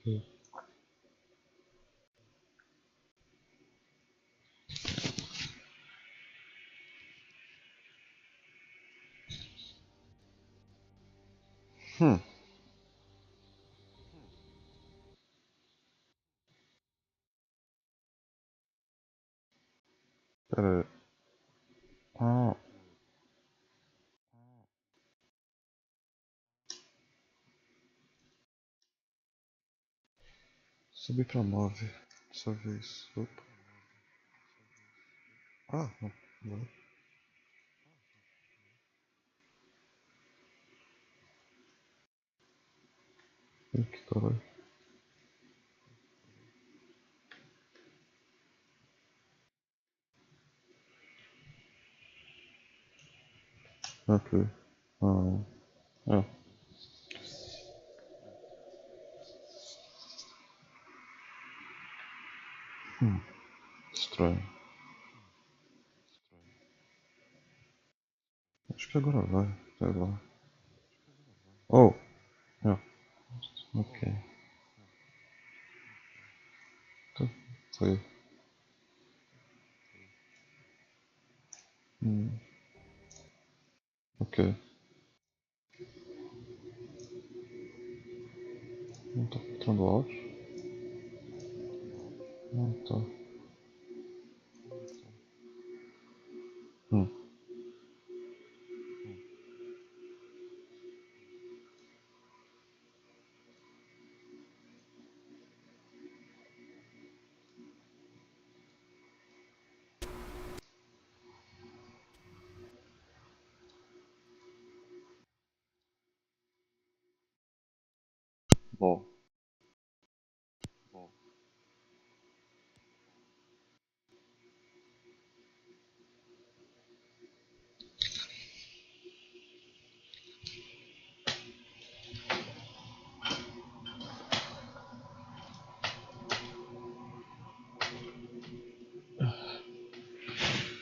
Hmm. Hmm. Pera aí. Ah, subir pra 9. Dessa vez. Opa. Ah, não. Não. Ih, que caralho. Ok. Ah, é. Estranho. Acho que agora vai. Sei lá. Oh! É. Ok. Então, foi. Ok. Não tá filtrando áudio? Não tá. Hum. Bom.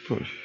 Foi.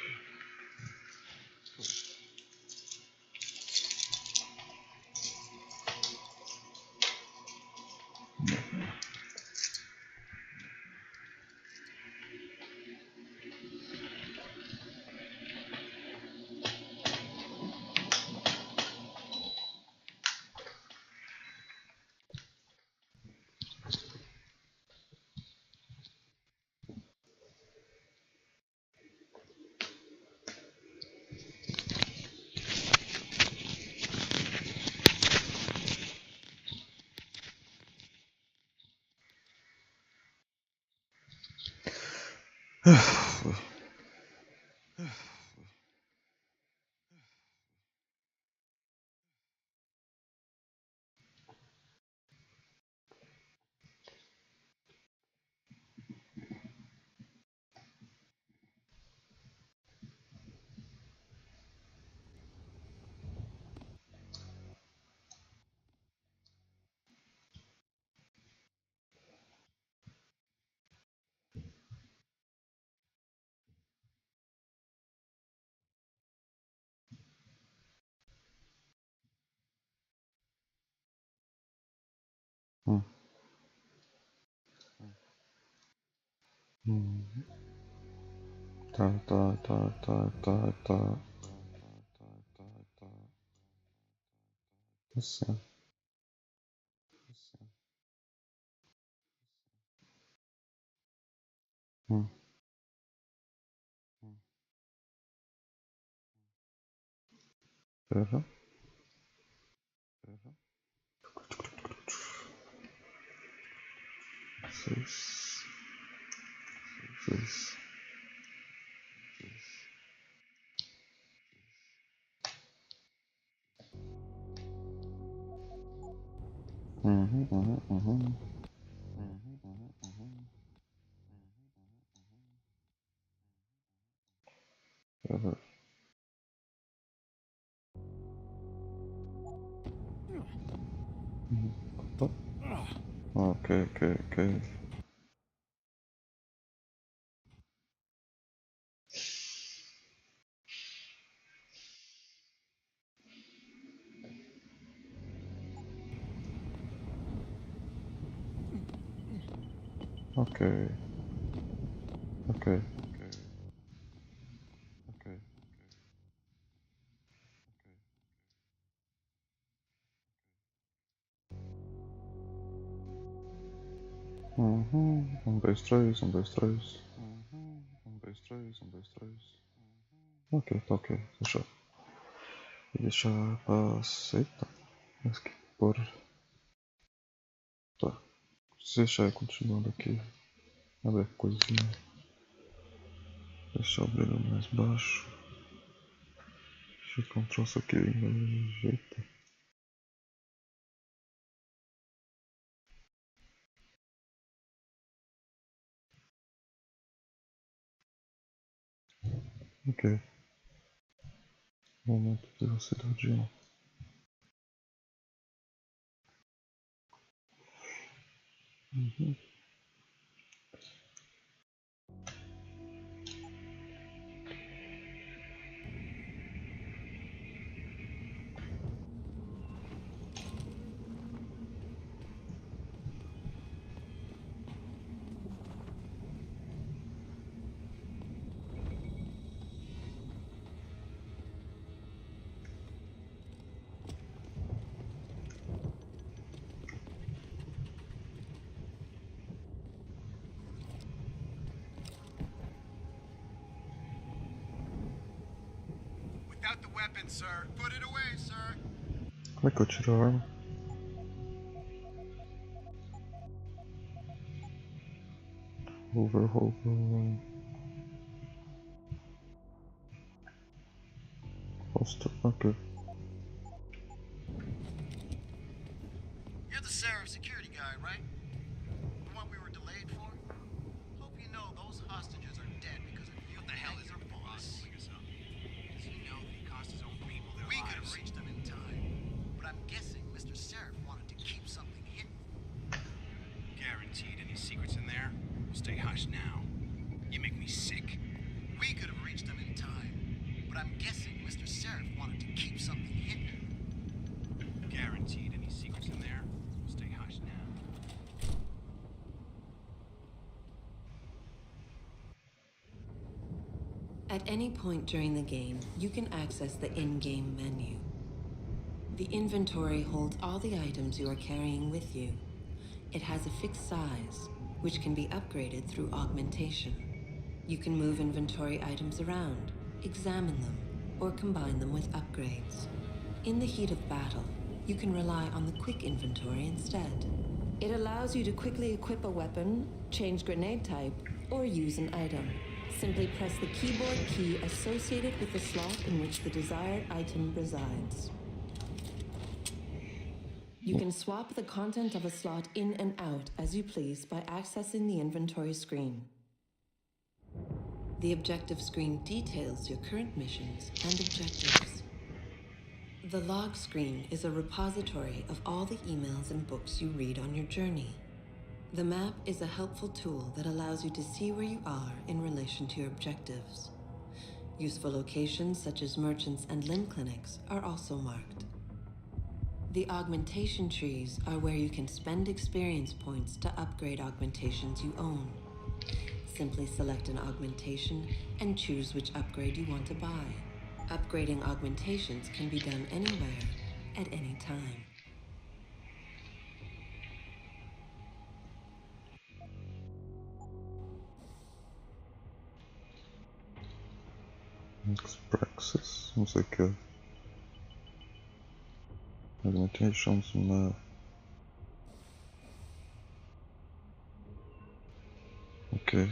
Hum. Hum. Tá. Assim. Hum. Pera. Seis. Seis. Uhum. Pera. Opa. Ok. Okay. Okay. Um, dois, três, um, dois, três. Um, dois, três, um, dois, três. Ok, tá ok, fechou. E deixa pra aceitar. Mas que porra. Tá. Se deixar continuando aqui. A ver coisinha. Deixa eu abrir mais baixo. Deixa eu um troço aqui no jeito. Ok. Momento de velocidade 1. Without the weapon, sir. Put it away, sir. Como é que eu tiro a arma? Over. Holster. Ok. You're the Seraph security guy, right? The one we were delayed for? Hope you know those hostages are dead because of you. What the hell is your boss? Does he know that he cost his own people their lives? We could have reached them in time. But I'm guessing Mr. Seraph wanted to keep something hidden. Guaranteed any secrets in there? Stay hush now. You make me sick. We could have reached them in time. But I'm guessing Mr. Seraph wanted to keep something hidden. Guaranteed any secrets in there? Stay hush now. At any point during the game, you can access the in-game menu. The inventory holds all the items you are carrying with you. It has a fixed size, which can be upgraded through augmentation. You can move inventory items around, examine them, or combine them with upgrades. In the heat of battle, you can rely on the quick inventory instead. It allows you to quickly equip a weapon, change grenade type, or use an item. Simply press the keyboard key associated with the slot in which the desired item resides. You can swap the content of a slot in and out as you please by accessing the inventory screen. The objective screen details your current missions and objectives. The log screen is a repository of all the emails and books you read on your journey. The map is a helpful tool that allows you to see where you are in relation to your objectives. Useful locations such as merchants and limb clinics are also marked. The augmentation trees are where you can spend experience points to upgrade augmentations you own. Simply select an augmentation and choose which upgrade you want to buy. Upgrading augmentations can be done anywhere, at any time. Praxis. Não sei o que é. Augmentations na. Ok.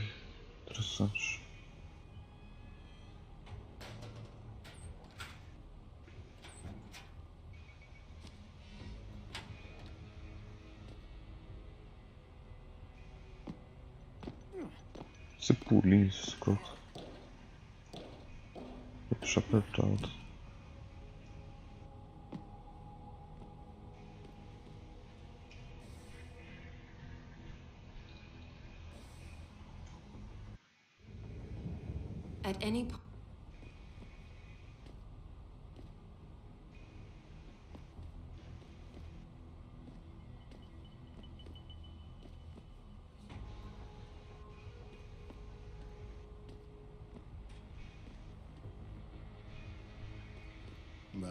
Interessante. Esse pulinho escroto. Vou deixar apertado. At any point,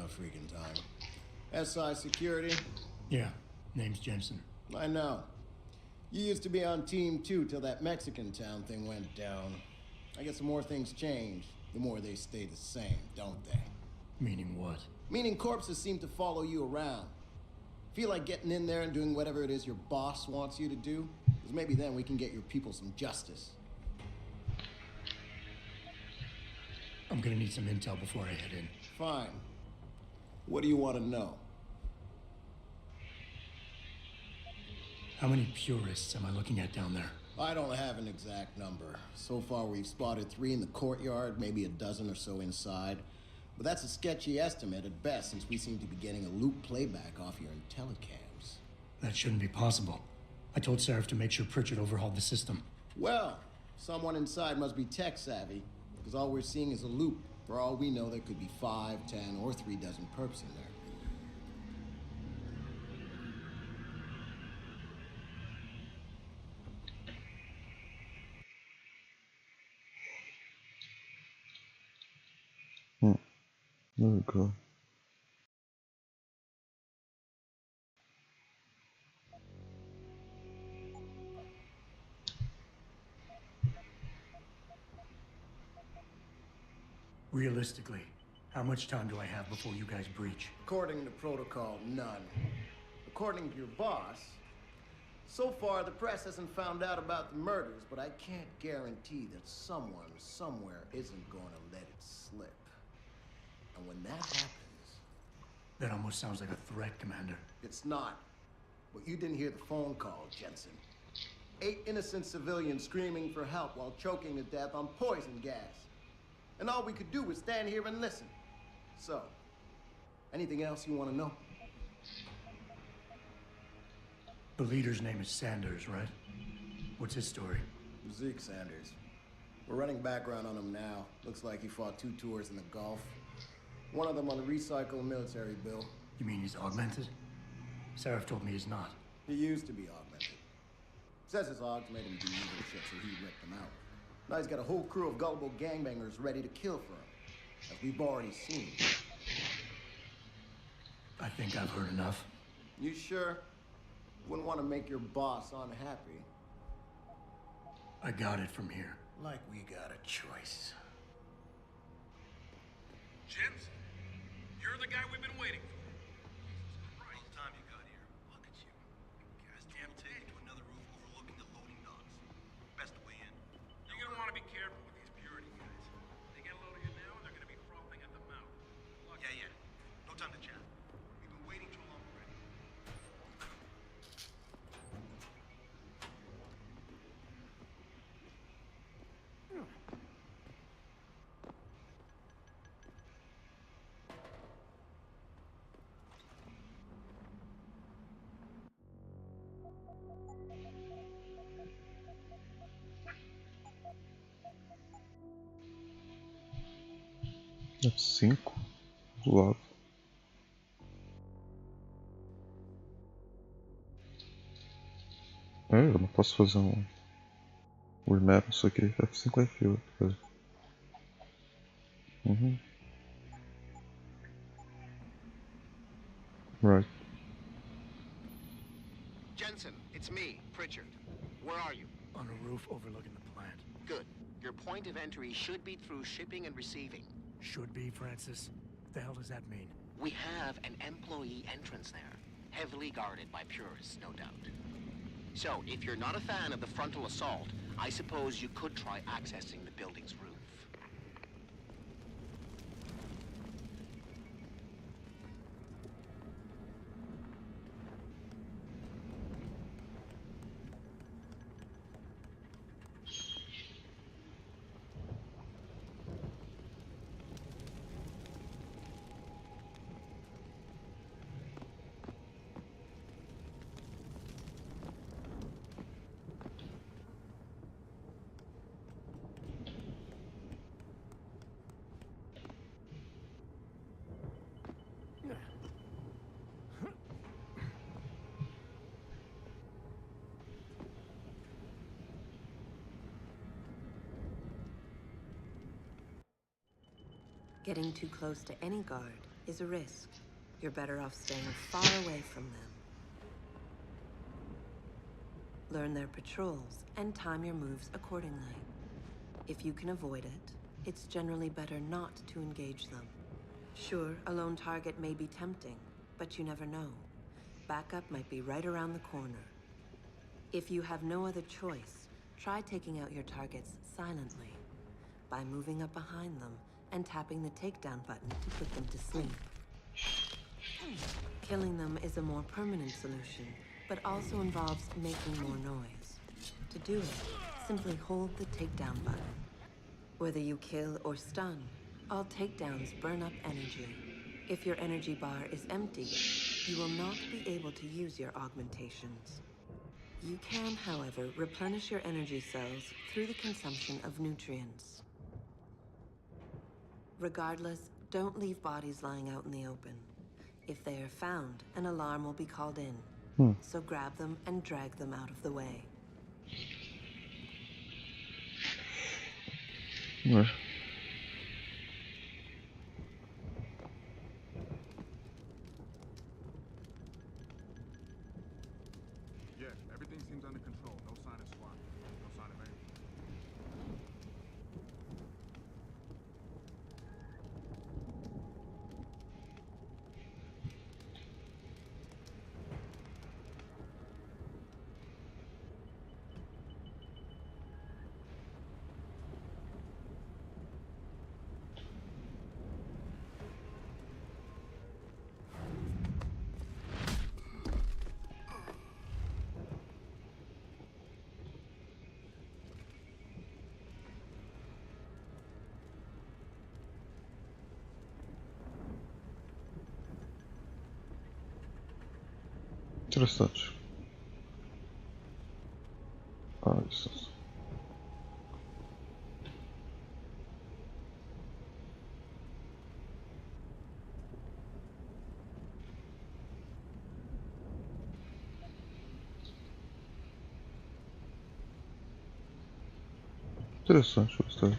our freaking time. SI Security? Yeah, name's Jensen. I know. You used to be on Team 2 till that Mexican town thing went down. I guess the more things change, the more they stay the same, don't they? Meaning what? Meaning corpses seem to follow you around. Feel like getting in there and doing whatever it is your boss wants you to do? Because maybe then we can get your people some justice. I'm gonna need some intel before I head in. Fine. What do you want to know? How many purists am I looking at down there? I don't have an exact number. So far we've spotted 3 in the courtyard, maybe a dozen or so inside. But that's a sketchy estimate at best, since we seem to be getting a loop playback off your IntelliCams. That shouldn't be possible. I told Seraph to make sure Pritchard overhauled the system. Well, someone inside must be tech savvy, because all we're seeing is a loop. For all we know, there could be 5, 10, or 3 dozen perps in there. There we go. Realistically, how much time do I have before you guys breach? According to protocol, none. According to your boss, so far the press hasn't found out about the murders, but I can't guarantee that someone, somewhere, isn't going to let it slip. And when that happens... That almost sounds like a threat, Commander. It's not. But you didn't hear the phone call, Jensen. 8 innocent civilians screaming for help while choking to death on poison gas. And all we could do was stand here and listen. So, anything else you want to know? The leader's name is Sanders, right? What's his story? Zeke Sanders. We're running background on him now. Looks like he fought 2 tours in the Gulf. One of them on a recycled military bill. You mean he's augmented? Seraph told me he's not. He used to be augmented. Says his Augs made him do evil shit, so he ripped them out. Now he's got a whole crew of gullible gangbangers ready to kill for him, as we've already seen. I think I've heard enough. You sure? Wouldn't want to make your boss unhappy. I got it from here. Like we got a choice. Jensen, you're the guy we've been waiting for. Right. It's time you got here. Look at you. Goddamn ticket to another roof overlooking the loading docks. Best way in. You're gonna want to be careful with these purity guys. They get a load of you now, and they're gonna be frothing at the mouth. Yeah. No time to chat. We've been waiting too long already. F5 do lado. Eu não posso fazer remap isso aqui. F5 e F8. Right. Jensen, it's me, Pritchard. Where are you? On a roof overlooking the plant. Good. Your point of entry should be through shipping and receiving. Should be, Francis. What the hell does that mean? We have an employee entrance there, heavily guarded by purists, no doubt. So, if you're not a fan of the frontal assault, I suppose you could try accessing the building's roof. Getting too close to any guard is a risk. You're better off staying far away from them. Learn their patrols and time your moves accordingly. If you can avoid it, it's generally better not to engage them. Sure, a lone target may be tempting, but you never know. Backup might be right around the corner. If you have no other choice, try taking out your targets silently by moving up behind them and tapping the takedown button to put them to sleep. Killing them is a more permanent solution, but also involves making more noise. To do it, simply hold the takedown button. Whether you kill or stun, all takedowns burn up energy. If your energy bar is empty, you will not be able to use your augmentations. You can, however, replenish your energy cells through the consumption of nutrients. Regardless, don't leave bodies lying out in the open. If they are found, an alarm will be called in. So grab them and drag them out of the way. Ouais. Yeah, everything seems under control. No sign of SWAT. No sign of anything. Interessante. Ah, isso. Interessante, gostei.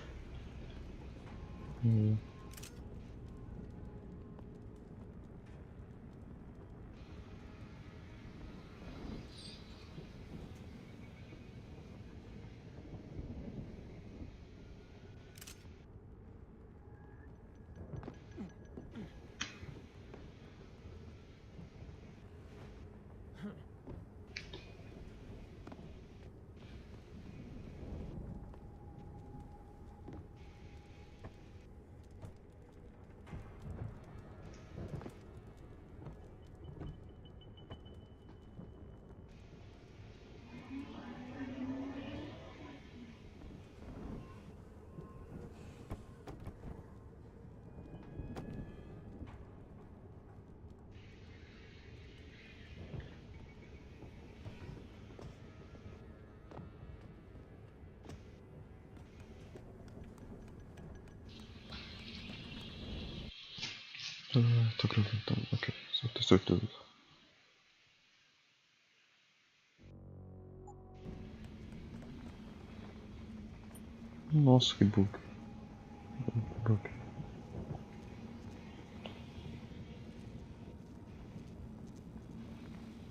Tô gravando então, ok, só ter certeza. Nossa, que bug. Bug.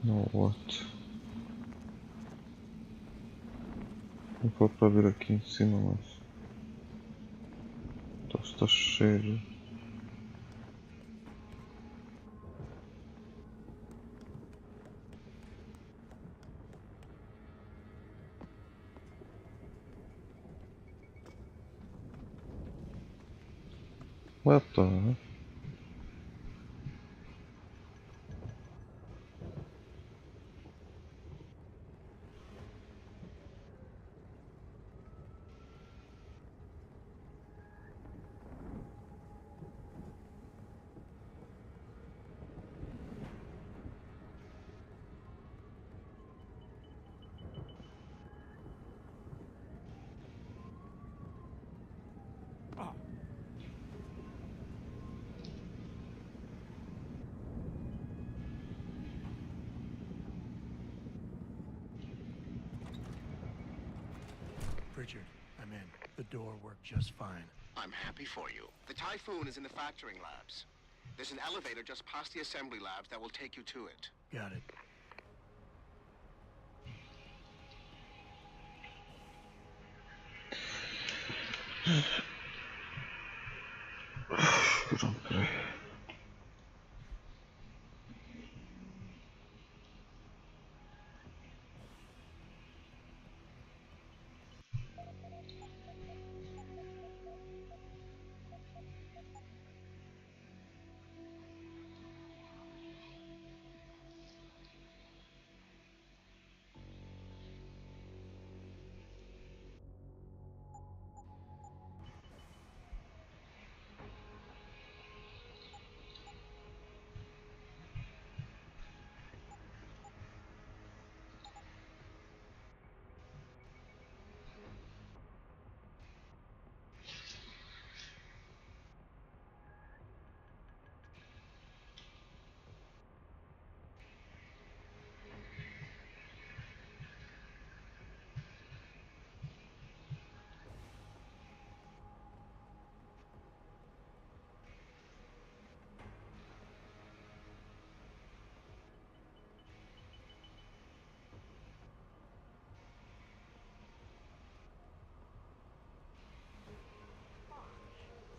No, what? Não foi pra vir aqui em cima, mas... Tá cheio. What the heck? Pritchard, I'm in. The door worked just fine. I'm happy for you. The Typhoon is in the factoring labs. There's an elevator just past the assembly labs that will take you to it. Got it. Okej.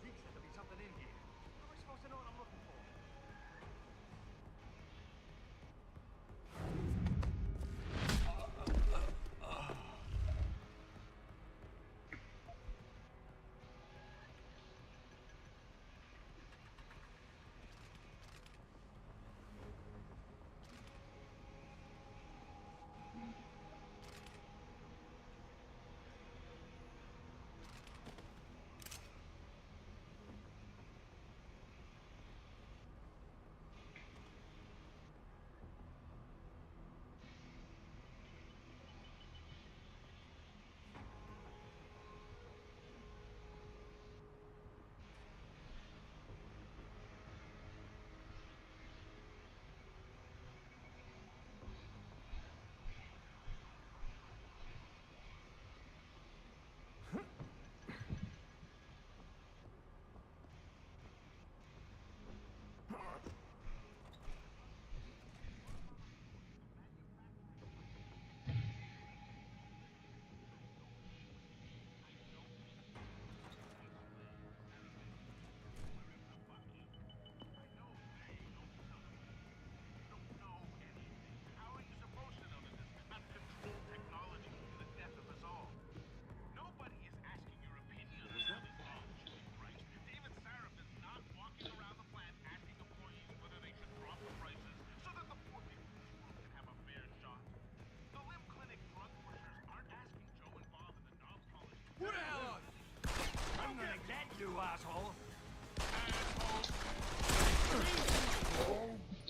Zeke said there'd be something in here. How am I supposed to know what I'm looking for?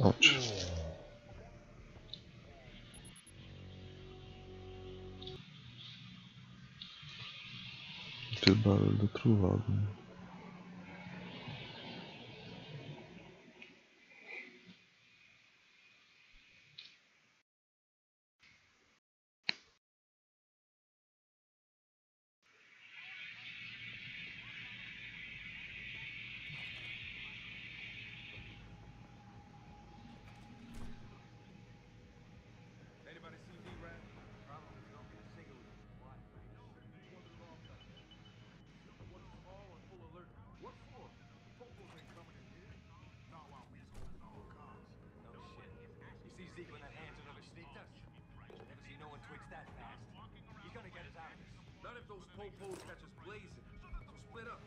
Ouch. Aquele barulho do outro lado, né? Anybody see D-Rat? Probably don't get a single with him. Why? Wandered off that way. What is all on full alert? What for? Popos ain't coming in here. Not while we's holding all cards. No shit. You see Zeke when that hand's another sneak test? Never see no one twitch that fast. He's gonna get us out of this. Not if those popos catch us blazing. So split up.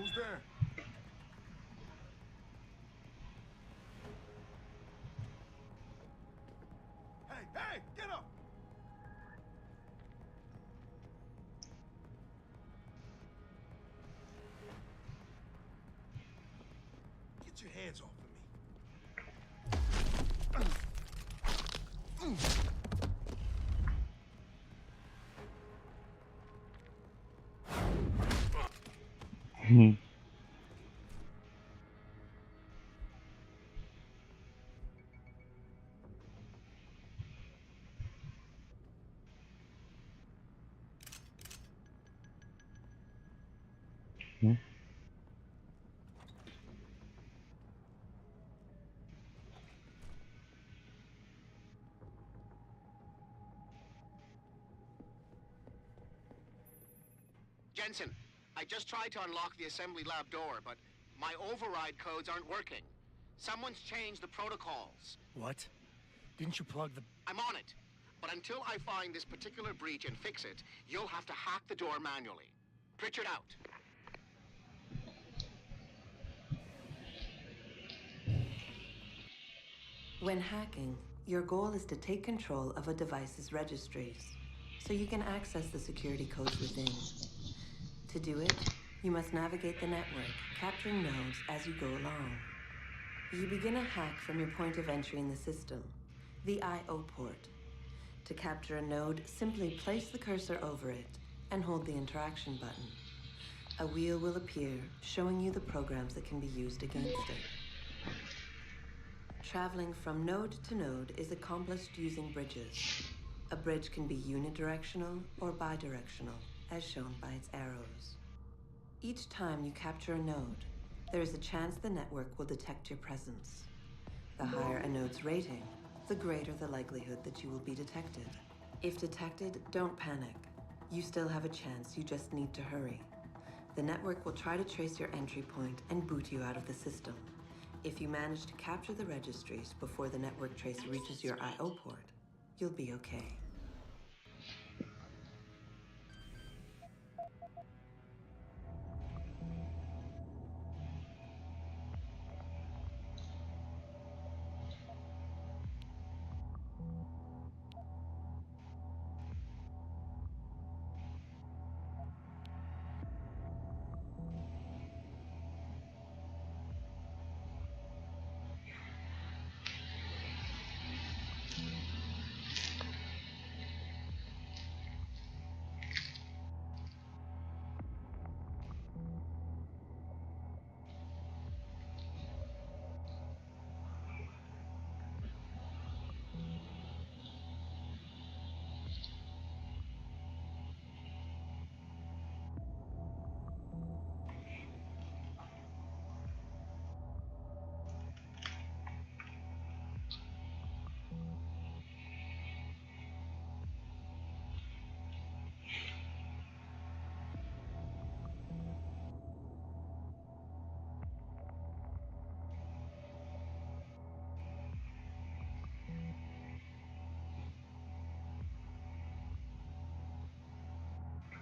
Who's there? Hey, hey, get up! Get your hands off of me. Hmm. Hmm. Jensen, I just tried to unlock the assembly lab door, but my override codes aren't working. Someone's changed the protocols. What? Didn't you plug the... I'm on it. But until I find this particular breach and fix it, you'll have to hack the door manually. Pritchard out. When hacking, your goal is to take control of a device's registries, so you can access the security codes within. To do it, you must navigate the network, capturing nodes as you go along. You begin a hack from your point of entry in the system, the I/O port. To capture a node, simply place the cursor over it and hold the interaction button. A wheel will appear, showing you the programs that can be used against it. Traveling from node to node is accomplished using bridges. A bridge can be unidirectional or bidirectional, as shown by its arrows. Each time you capture a node, there is a chance the network will detect your presence. The higher a node's rating, the greater the likelihood that you will be detected. If detected, don't panic. You still have a chance, you just need to hurry. The network will try to trace your entry point and boot you out of the system. If you manage to capture the registries before the network trace reaches your I/O port, you'll be okay.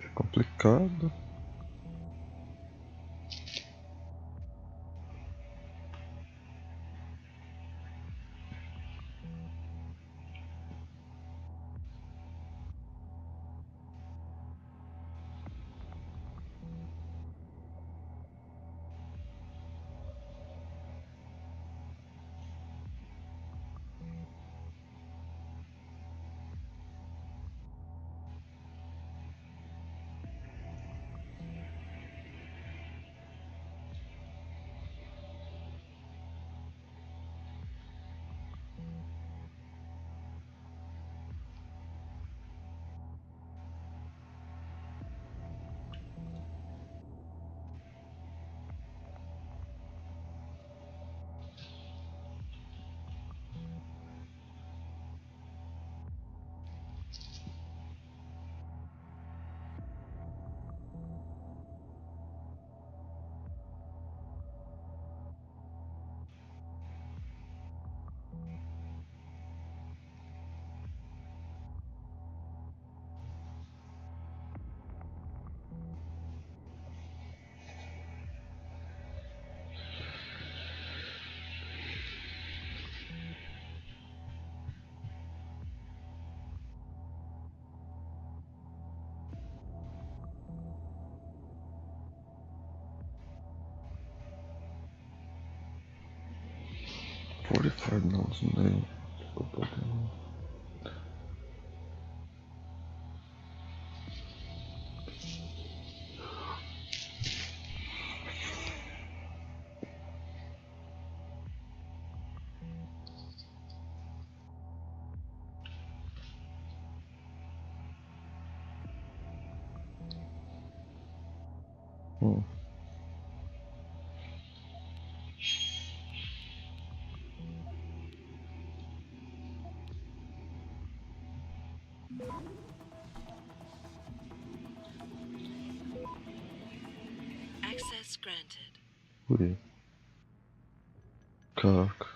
É complicado. Cardinals name. Access granted. Ui. Caraca.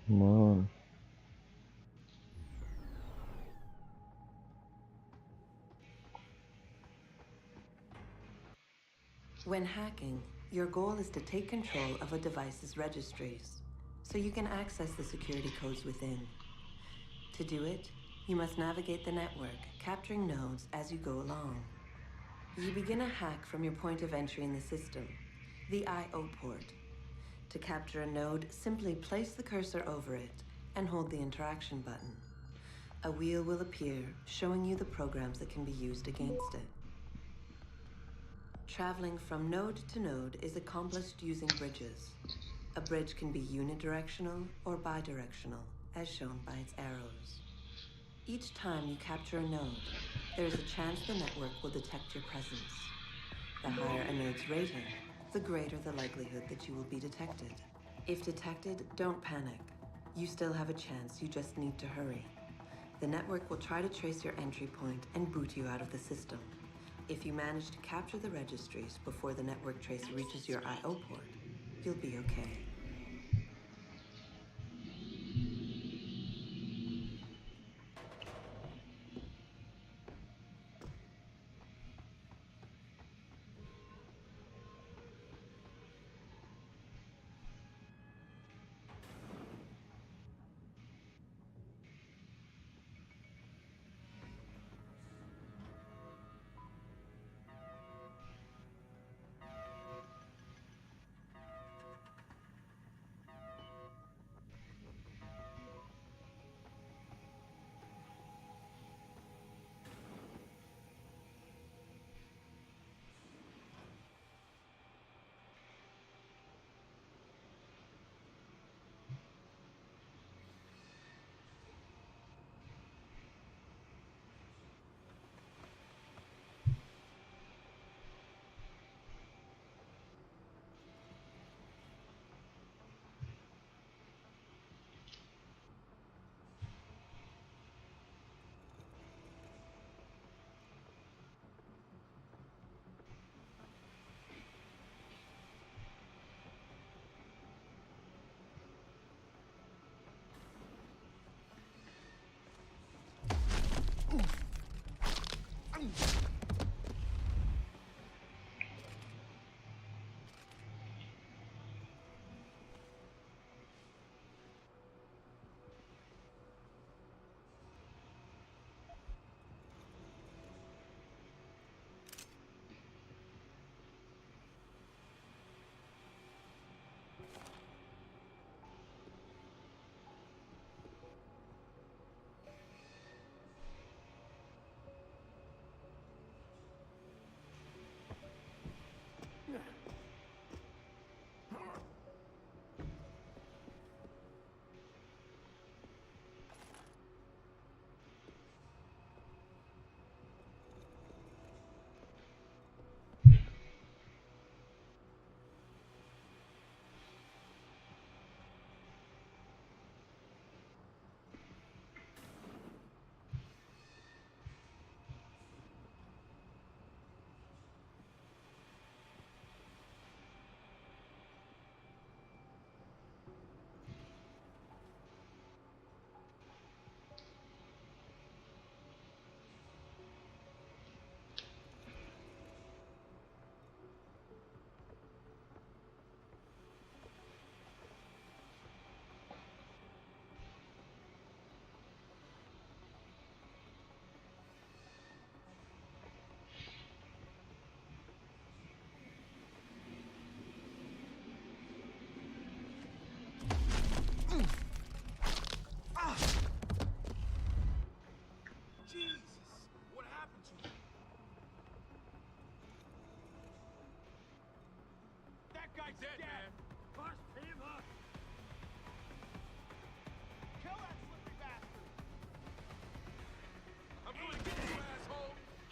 Mano. When hacking, your goal is to take control of a device's registries, so you can access the security codes within. To do it, you must navigate the network, capturing nodes as you go along. You begin a hack from your point of entry in the system, the I/O port. To capture a node, simply place the cursor over it and hold the interaction button. A wheel will appear, showing you the programs that can be used against it. Traveling from node to node is accomplished using bridges. A bridge can be unidirectional or bidirectional, as shown by its arrows. Each time you capture a node, there is a chance the network will detect your presence. The higher a node's rating, the greater the likelihood that you will be detected. If detected, don't panic. You still have a chance, you just need to hurry. The network will try to trace your entry point and boot you out of the system. If you manage to capture the registries before the network trace reaches your I/O port, you'll be okay.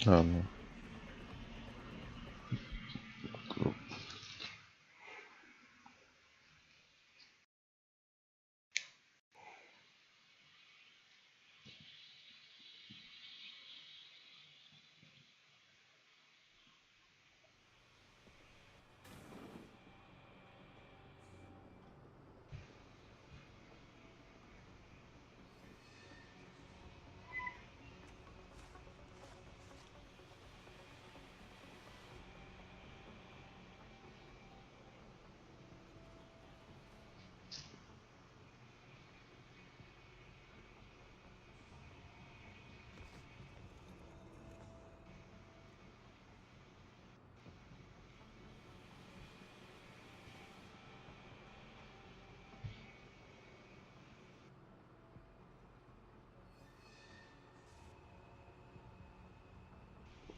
Ah non.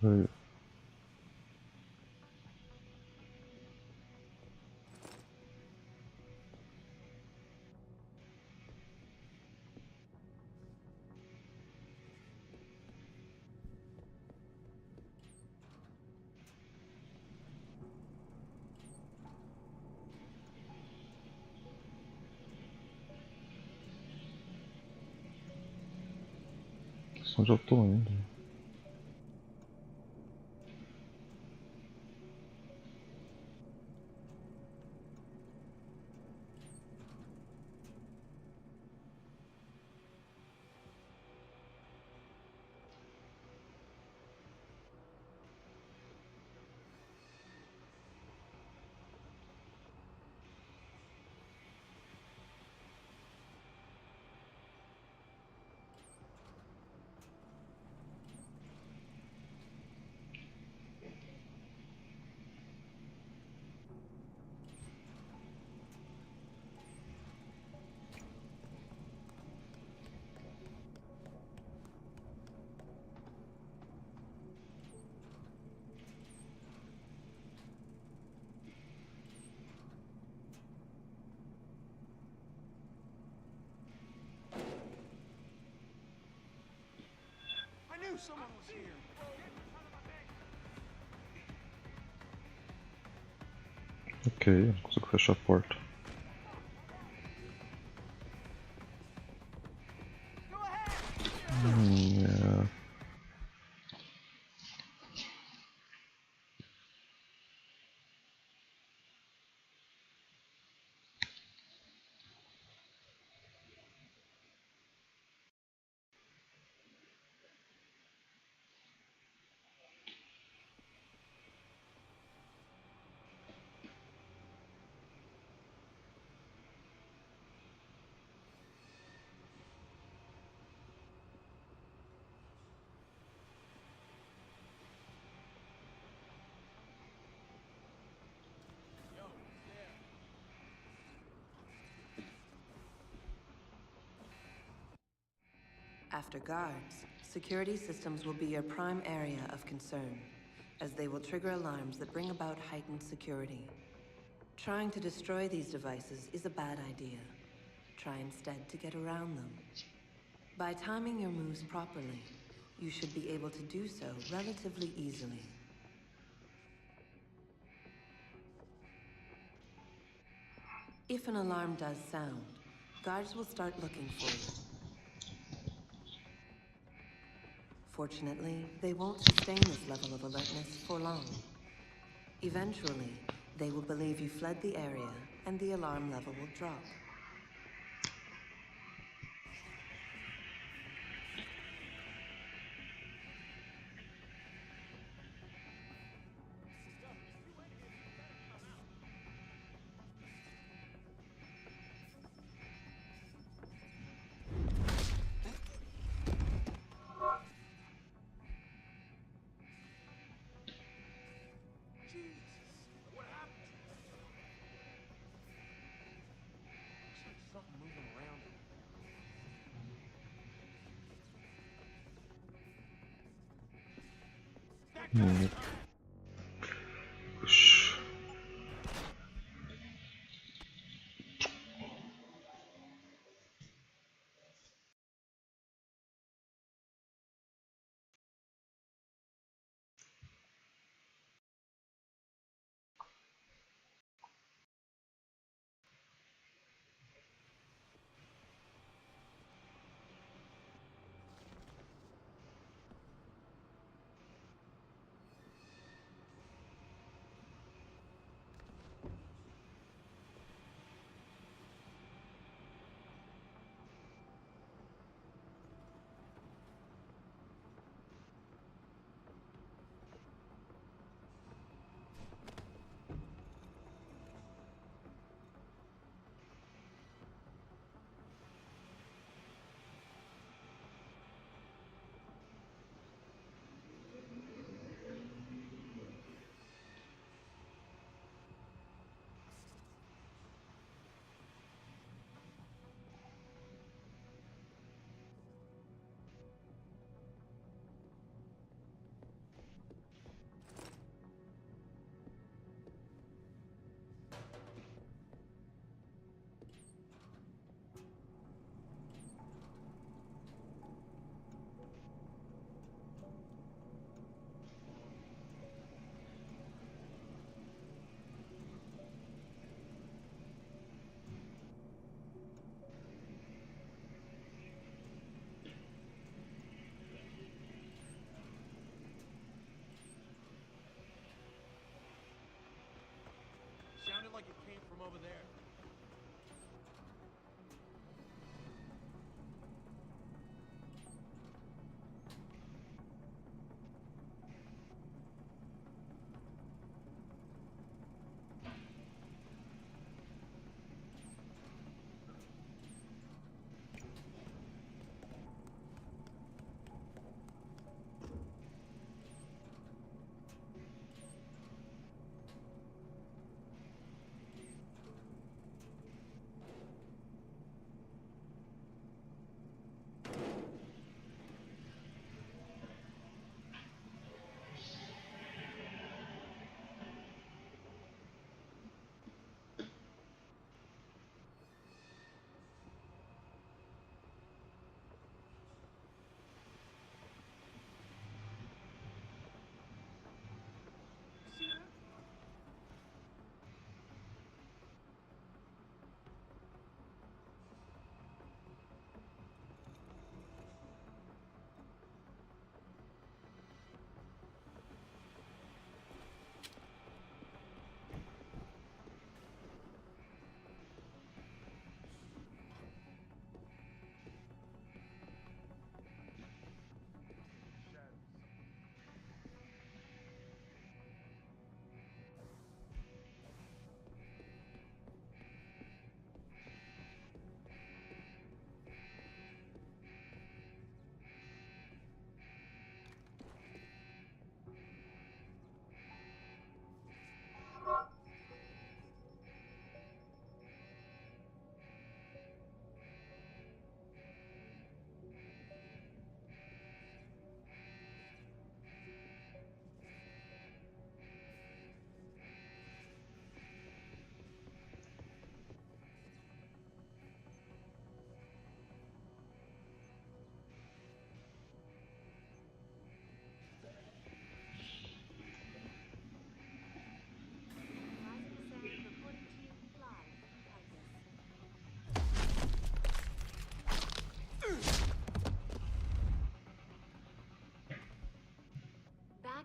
Ouais. Onde eu tô indo? I knew someone was here. Ok, eu não consigo fechar a porta. É. After guards, security systems will be your prime area of concern, as they will trigger alarms that bring about heightened security. Trying to destroy these devices is a bad idea. Try instead to get around them. By timing your moves properly, you should be able to do so relatively easily. If an alarm does sound, guards will start looking for you. Fortunately, they won't sustain this level of alertness for long. Eventually, they will believe you fled the area, and the alarm level will drop. Something moving around him. Puxa.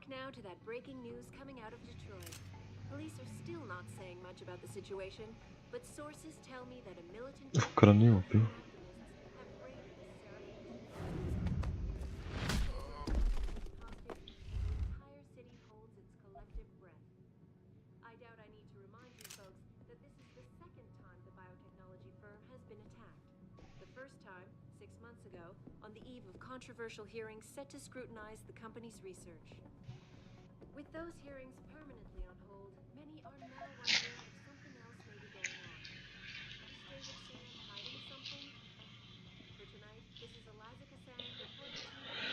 now to that breaking news coming out of Detroit. Police are still not saying much about the situation, but sources tell me that a militant group of Crânio, activists viu? have raided a hostage. The entire city holds its collective breath. I doubt I need to remind you folks that this is the second time the biotechnology firm has been attacked. The first time, 6 months ago, on the eve of controversial hearings set to scrutinize the company's research. With those hearings permanently on hold, many are now wondering if something else may be going on. Is David Sam hiding something? For tonight, this is Eliza Cassan reporting to you.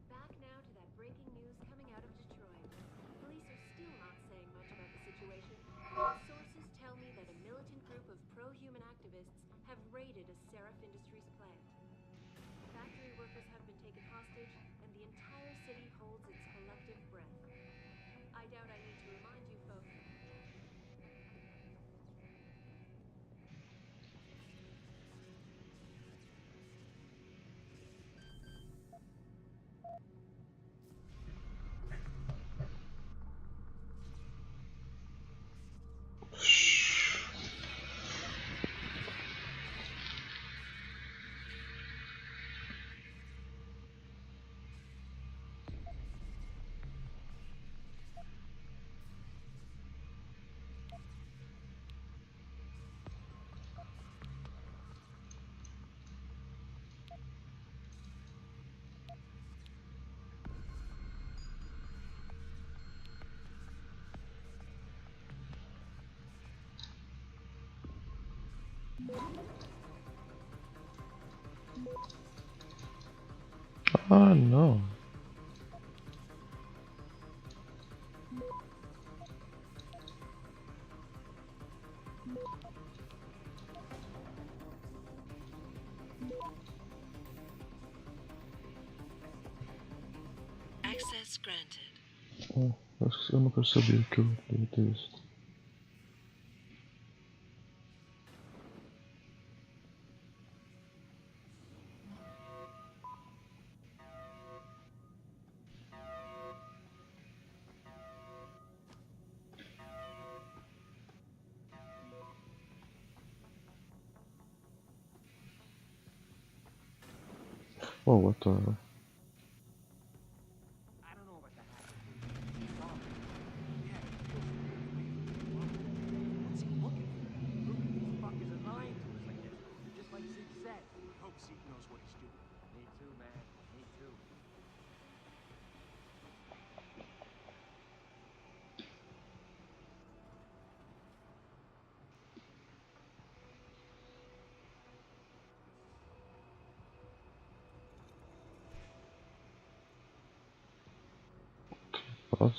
Back now to that breaking news coming out of Detroit. Police are still not saying much about the situation, but sources tell me that a militant group of pro-human activists have raided a Seraph Industries plant. Factory workers have been taken hostage, and the entire city holds its collective breath. I doubt I need to remind you folks. Ah, não. Access granted. Eu nunca sabia que eu devia ter visto. Oh, what the hell? I don't know about that. What's he looking for? Look, these fuckers are lying to us like this. Just like Zeke said. I hope Zeke knows what he's doing. Me too, man. Me too. What?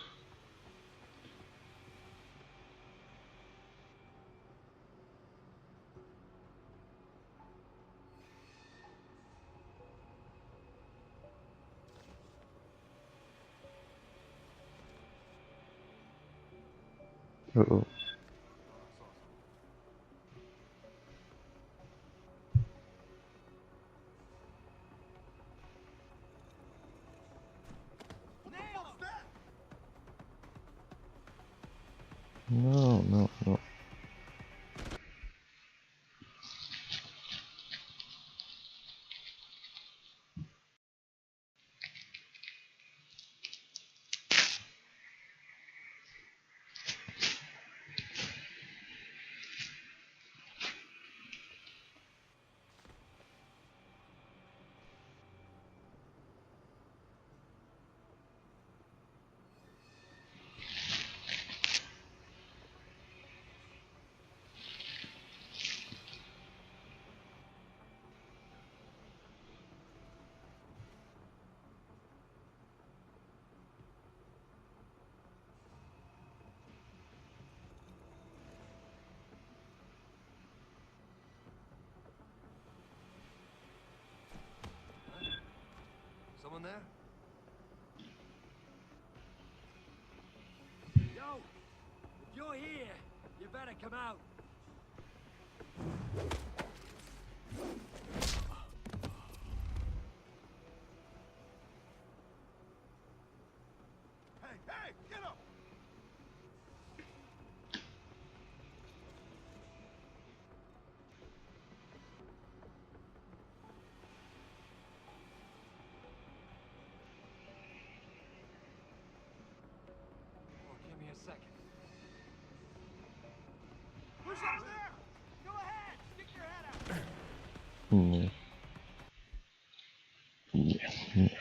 Uh-oh. No, no, no. Someone there? Yo! If you're here, you better come out. Hey, get up! Oh, give me a second. Who's out there? Go ahead! Stick your head out! Nie. Nie. Nie.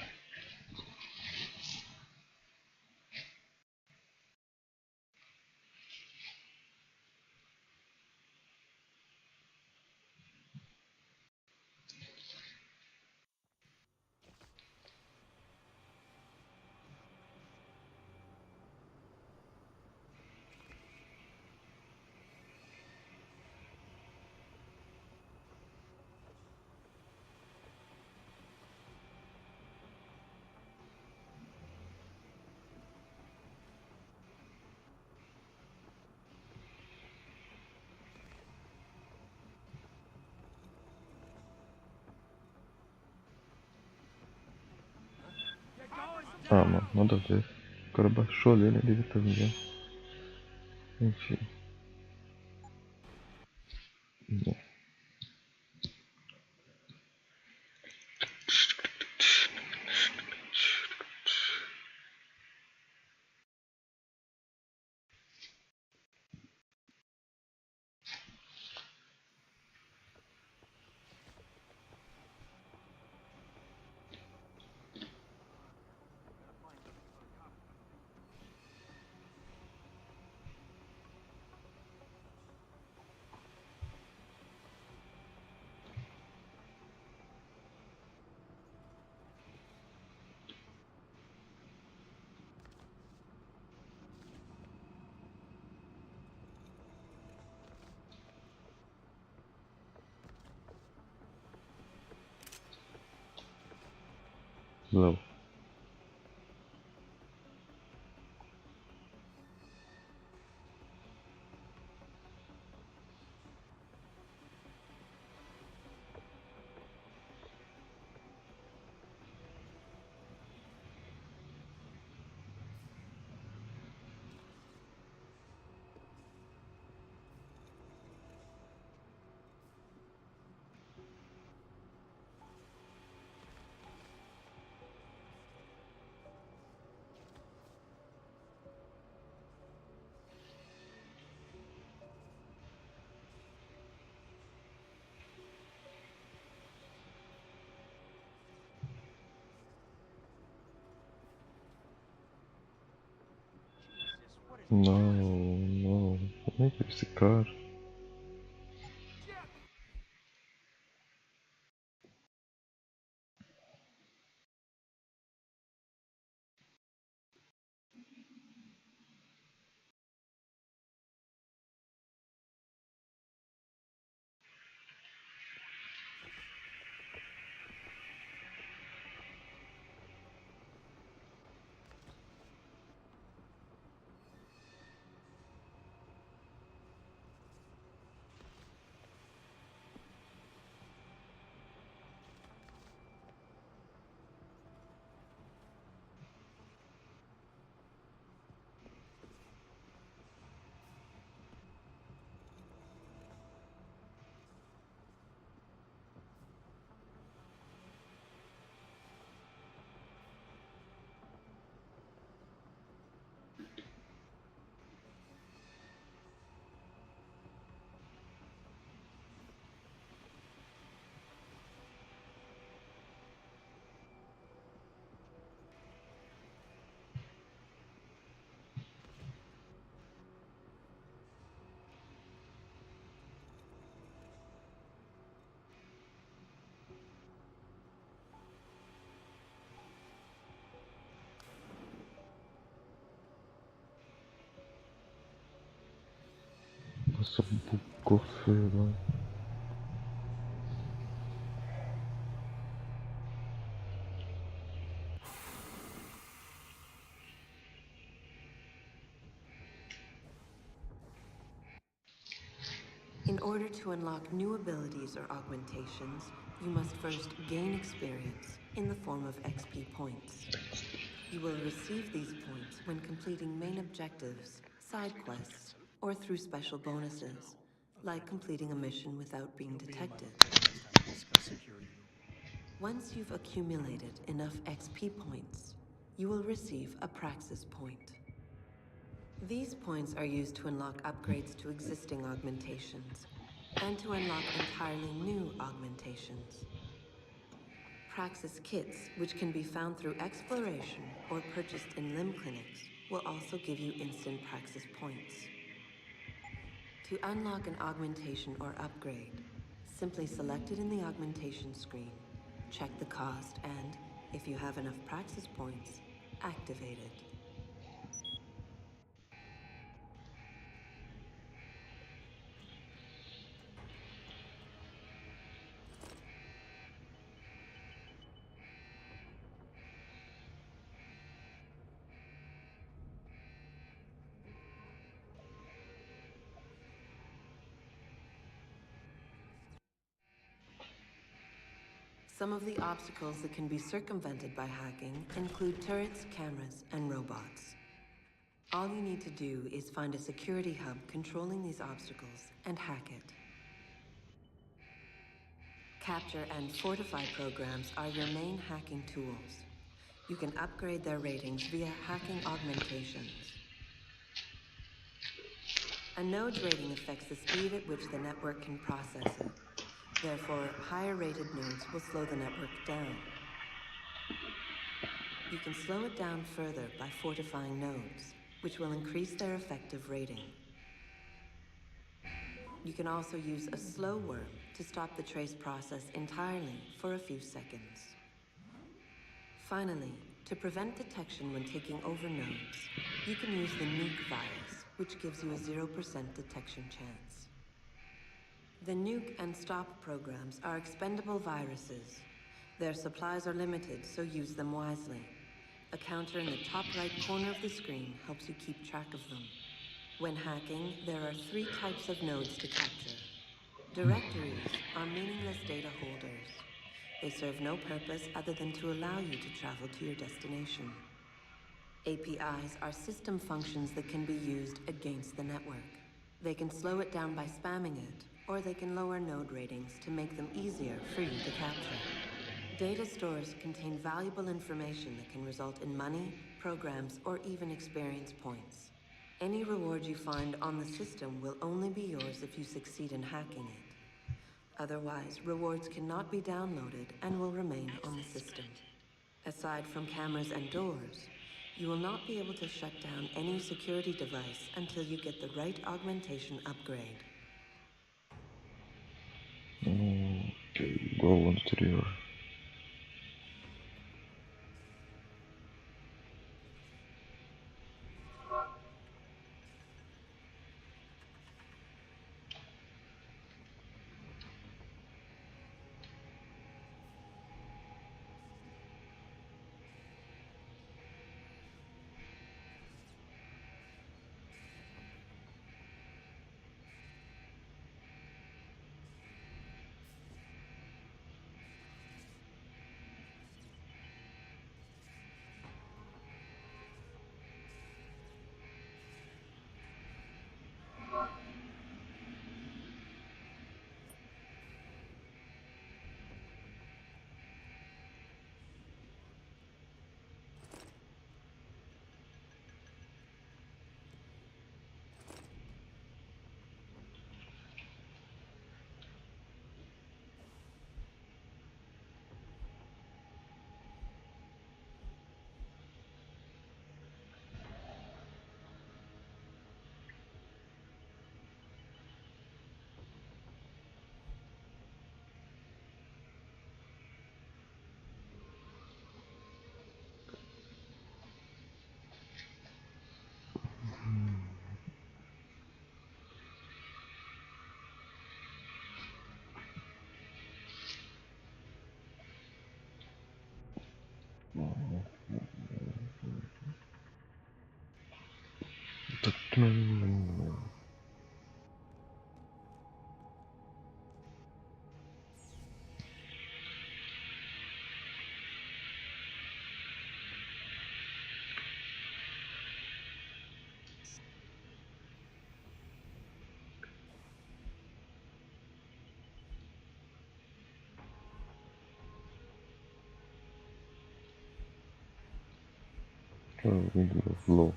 Ah, mano, nada a ver. O cara baixou ali, né? Devia estar vendo. Enfim. Não. Não. Não, não. Como é que é esse cara? Nossa, bugou feio, mano. In order to unlock new abilities or augmentations, you must first gain experience in the form of XP points. You will receive these points when completing main objectives, side quests, or through special bonuses, like completing a mission without being You'll be in my detected. hotel next time we discuss security. Once you've accumulated enough XP points, you will receive a Praxis point. These points are used to unlock upgrades to existing augmentations, and to unlock entirely new augmentations. Praxis kits, which can be found through exploration or purchased in limb clinics, will also give you instant Praxis points. To unlock an augmentation or upgrade, simply select it in the augmentation screen, check the cost, and, if you have enough Praxis points, activate it. Some of the obstacles that can be circumvented by hacking include turrets, cameras, and robots. All you need to do is find a security hub controlling these obstacles and hack it. Capture and fortify programs are your main hacking tools. You can upgrade their ratings via hacking augmentations. A node's rating affects the speed at which the network can process it. Therefore, higher rated nodes will slow the network down. You can slow it down further by fortifying nodes, which will increase their effective rating. You can also use a slow worm to stop the trace process entirely for a few seconds. Finally, to prevent detection when taking over nodes, you can use the Nuke virus, which gives you a 0% detection chance. The Nuke and Stop programs are expendable viruses. Their supplies are limited, so use them wisely. A counter in the top right corner of the screen helps you keep track of them. When hacking, there are 3 types of nodes to capture. Directories are meaningless data holders. They serve no purpose other than to allow you to travel to your destination. APIs are system functions that can be used against the network. They can slow it down by spamming it, or they can lower node ratings to make them easier for you to capture. Data stores contain valuable information that can result in money, programs, or even experience points. Any reward you find on the system will only be yours if you succeed in hacking it. Otherwise, rewards cannot be downloaded and will remain on the system. Aside from cameras and doors, you will not be able to shut down any security device until you get the right augmentation upgrade. Okay, go interior. Wind of low.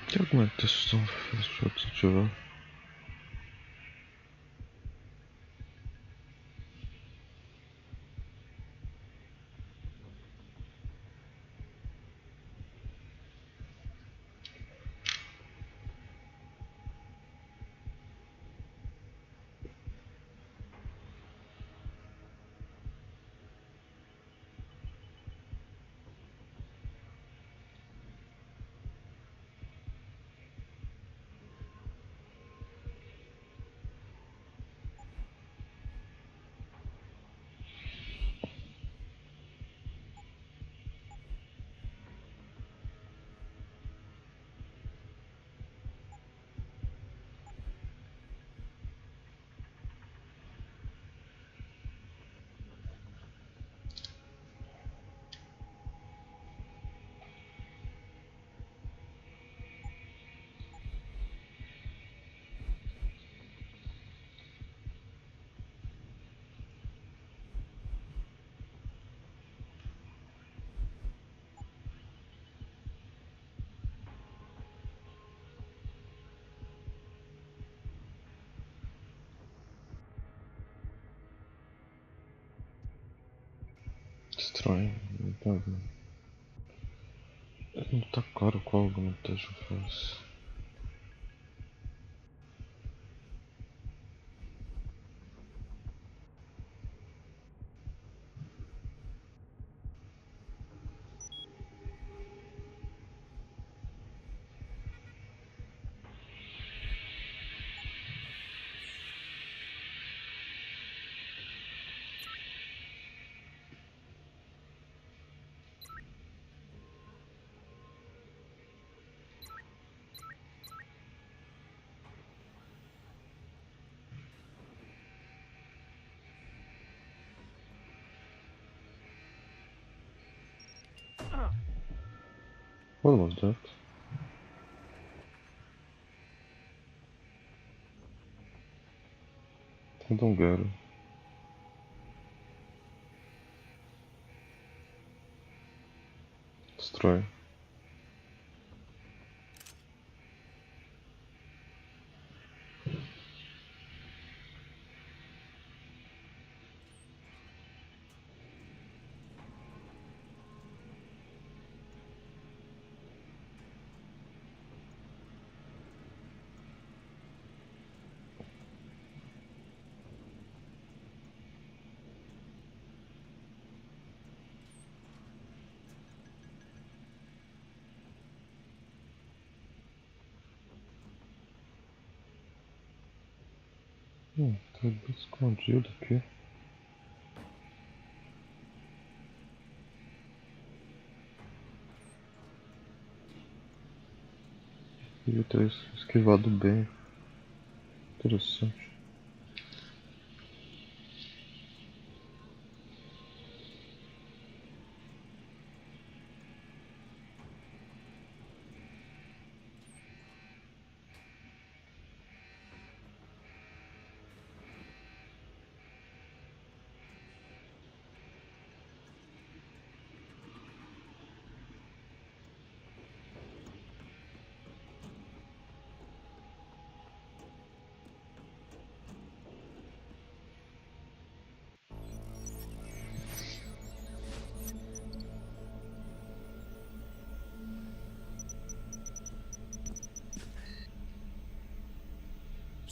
Que argumentação fez para desativar? Estranho, não está claro qual argumentação faz. What was that? I don't get it. Destroy. Tá escondido aqui. Devia ter esquivado bem. Interessante.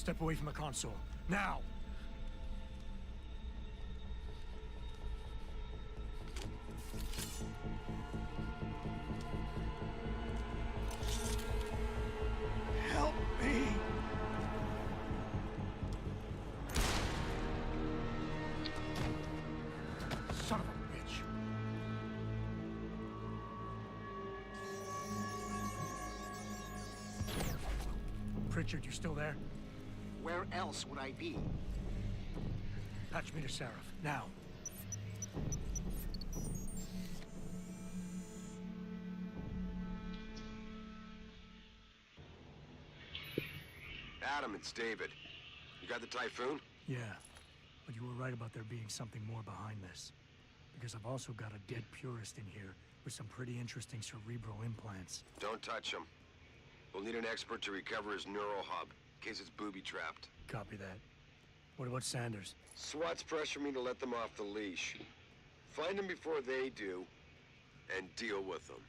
Step away from the console. Now! Help me! Son of a bitch. Pritchard, you still there? Where else would I be? Patch me to Sarif, now. Adam, it's David. You got the Typhoon? Yeah, but you were right about there being something more behind this. Because I've also got a dead purist in here with some pretty interesting cerebral implants. Don't touch him. We'll need an expert to recover his neural hub, in case it's booby-trapped. Copy that. What about Sanders? SWAT's pressure me to let them off the leash. Find them before they do, and deal with them.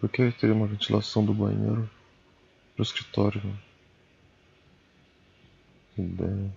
Por que teria uma ventilação do banheiro pro escritório? Mano? Que ideia.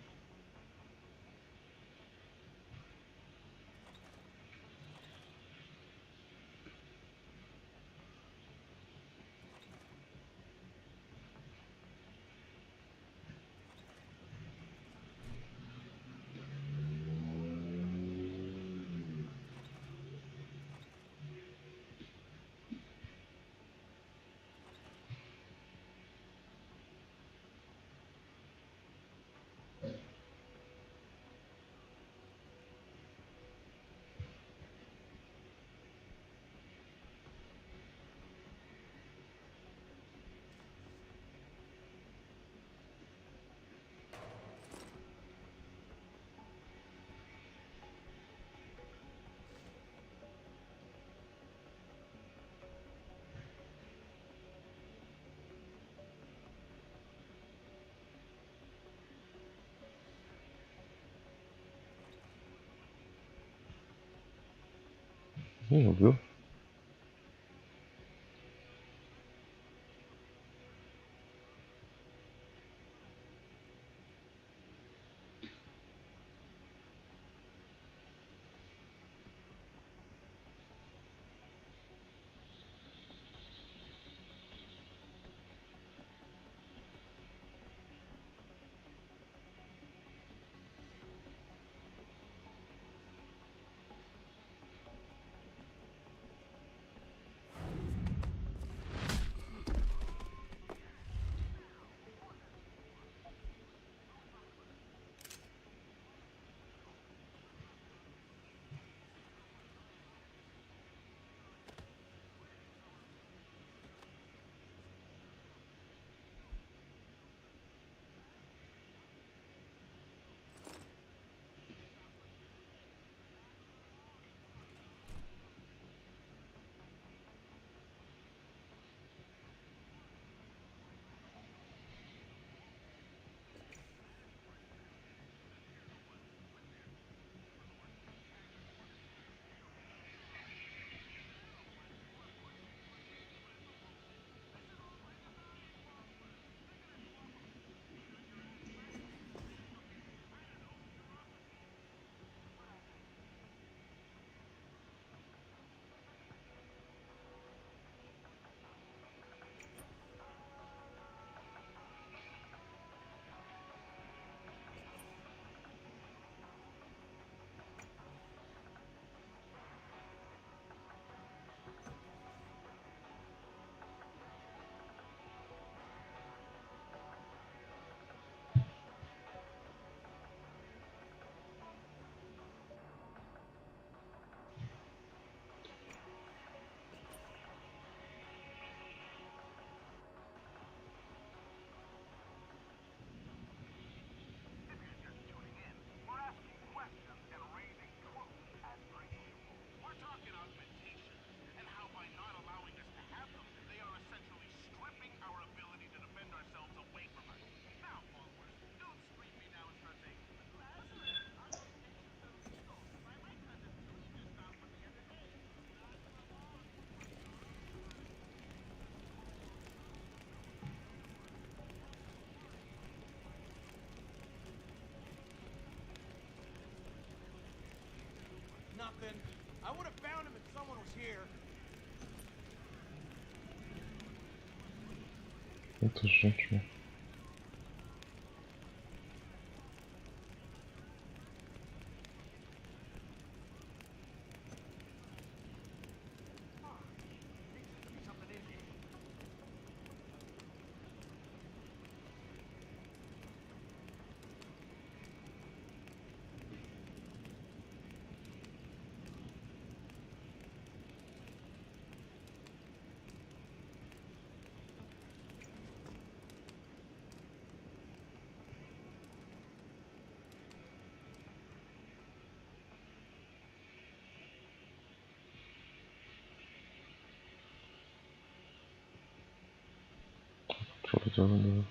Убил. We're talking augmentation, and how by not allowing us to have them, they are essentially stripping our ability to defend ourselves away from us. Now, followers, don't scream me now and start saying, Lazarus, augmentation's so legal. My cousin Billy just got one the other day. Not for long. Nothing. I would have found him if someone was here. Это женщина. Что делали?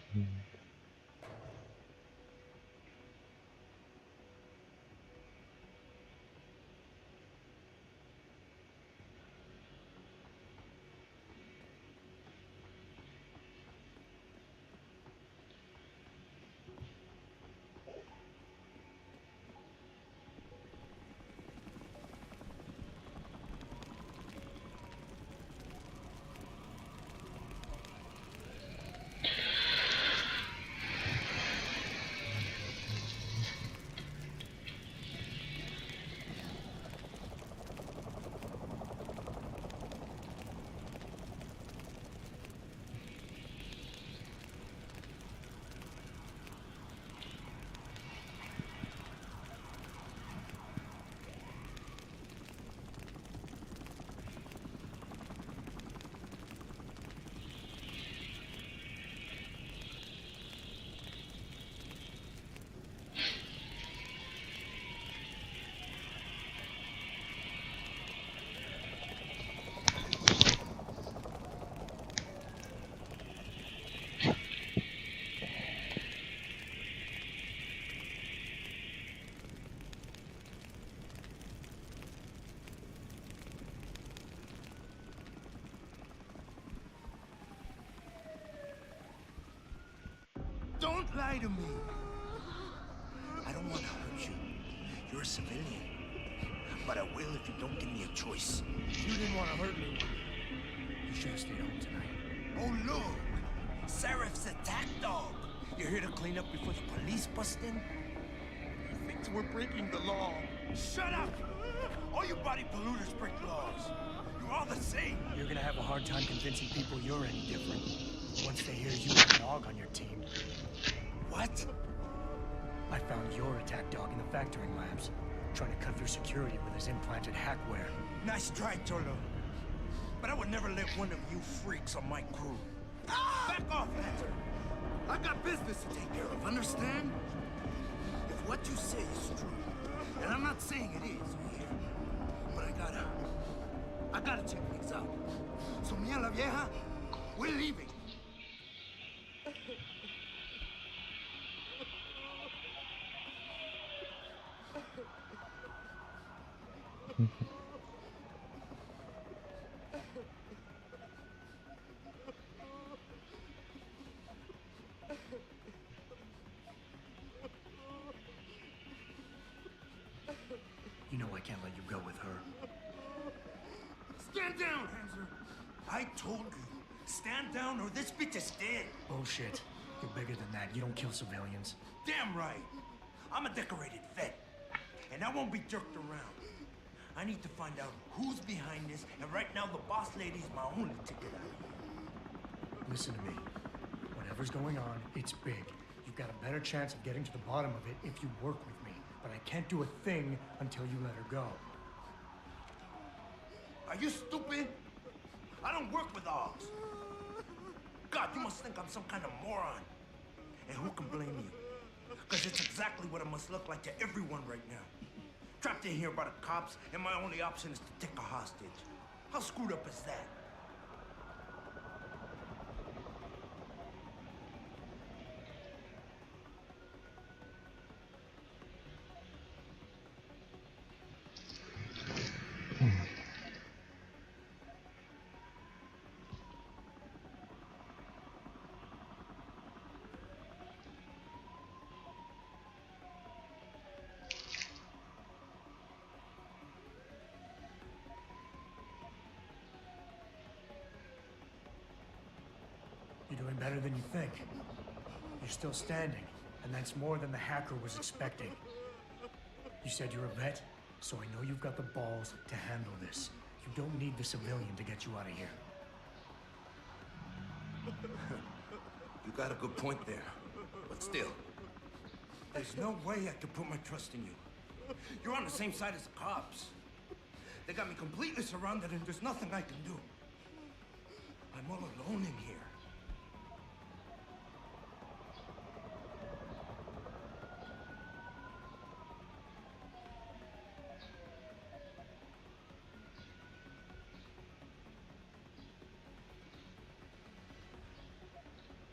Don't lie to me. I don't want to hurt you. You're a civilian. But I will if you don't give me a choice. You didn't want to hurt me. You should have stayed home tonight. Oh, look! Serif's attack dog. You're here to clean up before the police bust in? He thinks we're breaking the law. Shut up! All you body polluters break laws. You're all the same. You're gonna have a hard time convincing people you're any different. Once they hear you have a dog on your team. What? I found your attack dog in the factoring labs, trying to cut through security with his implanted hackware. Nice try, Cholo. But I would never let one of you freaks on my crew. Ah! Back off, Lancer. I got business to take care of, understand? If what you say is true, and I'm not saying it is here, but I gotta check things out. So me and La Vieja, we're leaving. You know I can't let you go with her. Stand down, Hanser. I told you, stand down or this bitch is dead. Bullshit. You're bigger than that. You don't kill civilians. Damn right. I'm a decorated vet, and I won't be jerked around. I need to find out who's behind this, and right now the boss lady's my only ticket out. Listen to me. Whatever's going on, it's big. You've got a better chance of getting to the bottom of it if you work with me. But I can't do a thing until you let her go. Are you stupid? I don't work with dogs. God, you must think I'm some kind of moron. And who can blame you? Because it's exactly what it must look like to everyone right now. Trapped in here by the cops, and my only option is to take a hostage. How screwed up is that? You're doing better than you think. You're still standing, and that's more than the hacker was expecting. You said you're a vet, so I know you've got the balls to handle this. You don't need the civilian to get you out of here. You got a good point there. But still, there's no way I can put my trust in you. You're on the same side as the cops. They got me completely surrounded and there's nothing I can do. I'm all alone in here.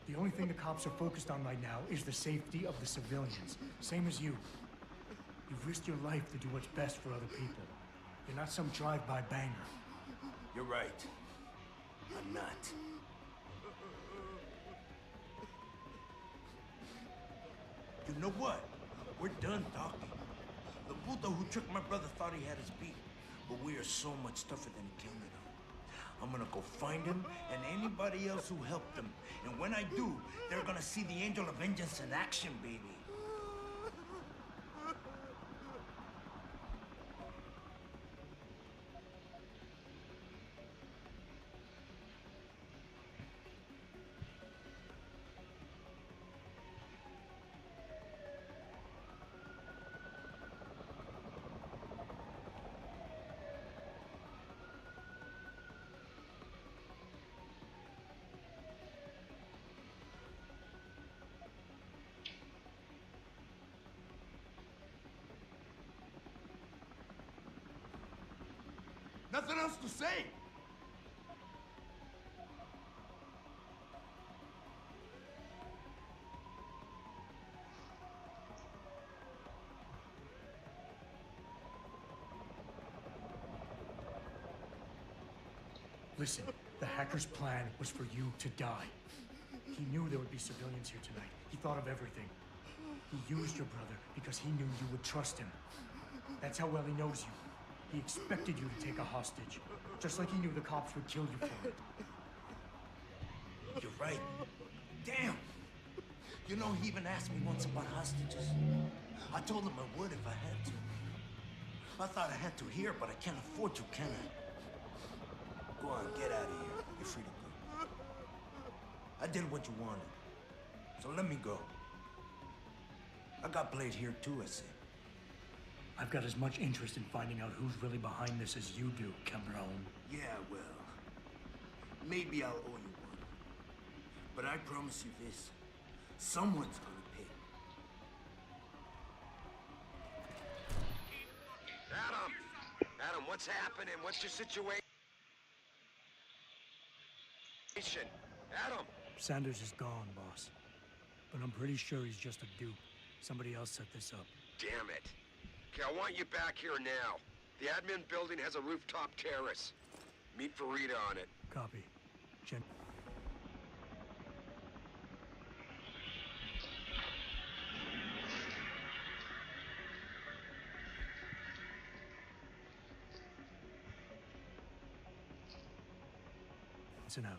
The only thing the cops are focused on right now is the safety of the civilians. Same as you. You've risked your life to do what's best for other people. You're not some drive-by banger. You're right. I'm not. You know what? We're done talking. The puto who tricked my brother thought he had us beat. But we are so much tougher than he killed me. I'm gonna go find him and anybody else who helped him. And when I do, they're gonna see the Angel of Vengeance in action, baby. Nothing else to say. Listen, the hacker's plan was for you to die. He knew there would be civilians here tonight. He thought of everything. He used your brother because he knew you would trust him. That's how well he knows you. He expected you to take a hostage, just like he knew the cops would kill you for it. You're right. Damn! You know, he even asked me once about hostages. I told him I would if I had to. I thought I had to here, but I can't afford to, can I? Go on, get out of here. You're free to go. I did what you wanted, so let me go. I got played here too, I say. I've got as much interest in finding out who's really behind this as you do, Cabron. Yeah, well, maybe I'll owe you one. But I promise you this, someone's gonna pay. Adam, what's happening? What's your situation? Adam! Sanders is gone, boss. But I'm pretty sure he's just a dupe. Somebody else set this up. Damn it. Okay, I want you back here now. The admin building has a rooftop terrace. Meet Farida on it. Copy. Jen. Listen out.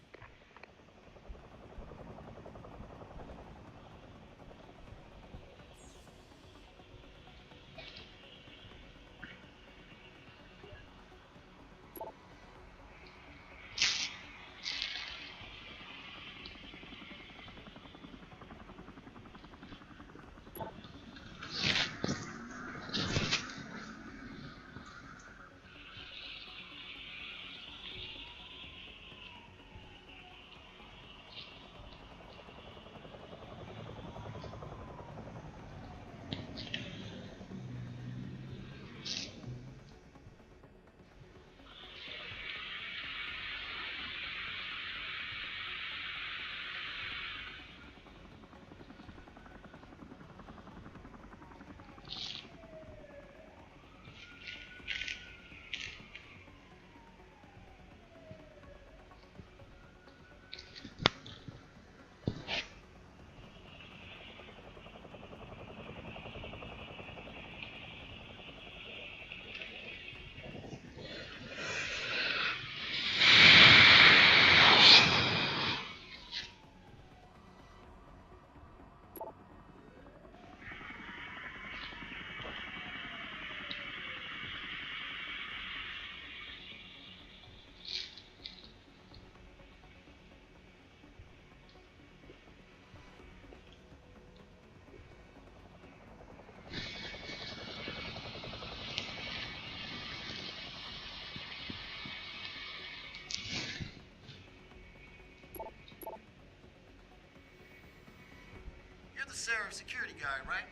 The Seraph security guard, right?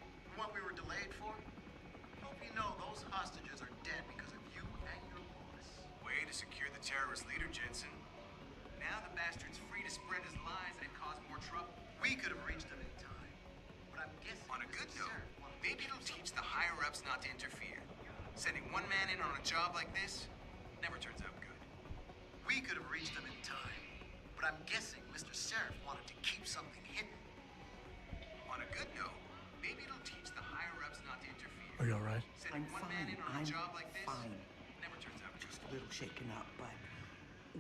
The one we were delayed for? Hope you know those hostages are dead because of you and your boss. Way to secure the terrorist leader, Jensen. Now the bastard's free to spread his lies and cause more trouble. We could have reached him in time. But I'm guessing... On a good note, maybe it'll teach the higher-ups not to interfere. Sending one man in on a job like this never turns out good. We could have reached him in time. But I'm guessing Mr. Seraph wanted to keep something hidden. On a good note, maybe it'll teach the higher-ups not to interfere. Are you all right? Sending I'm one fine. man in on I'm a job like this fine. never turns out Just good. a little shaken up, but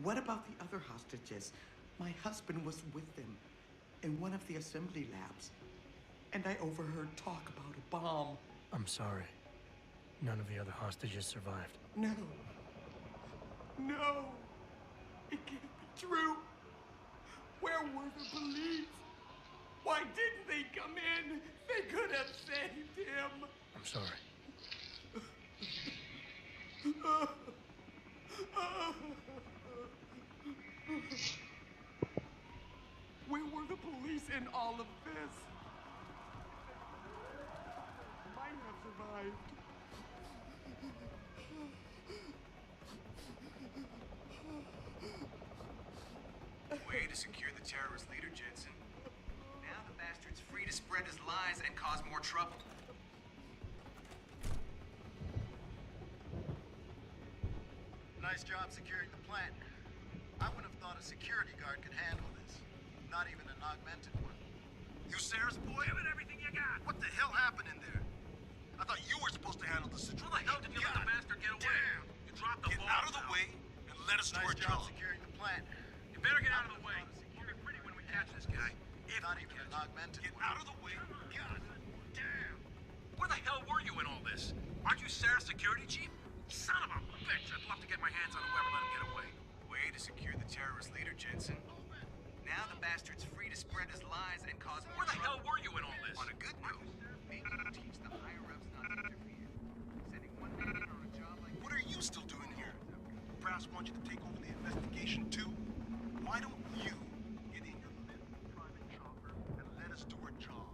what about the other hostages? My husband was with them in one of the assembly labs, and I overheard talk about a bomb. I'm sorry. None of the other hostages survived. No. No. It can't be true. Where were the police? Why didn't they come in? They could have saved him. I'm sorry. Where were the police in all of this? Might have survived. Way to secure the terrorist leader, Jensen. Now the bastard's free to spread his lies and cause more trouble. Nice job securing the plant. I wouldn't have thought a security guard could handle this. Not even an augmented one. You Sarah's boy? Give it everything you got. What the hell happened in there? I thought you were supposed to handle the situation. How the hell did you let the bastard get away? Damn. You dropped the Get ball. out of the way and let us do our Nice job job. securing the plant. You better get out of the way. We'll be pretty when we catch this guy. If Not we even catch an augmented Get one. out of the way. God damn. Where the hell were you in all this? Aren't you Sarah's security chief? Son of a bitch! I'd love to get my hands on whoever let him get away. Way to secure the terrorist leader, Jensen. Now the bastard's free to spread his lies and cause more Where the hell trouble. were you in all this? On a good note, maybe you teach the higher-ups not to interfere. Sending one man on a job like What are you still doing here? Brass wants you to take over the investigation too? Why don't you get in your little private chopper and let us do our job?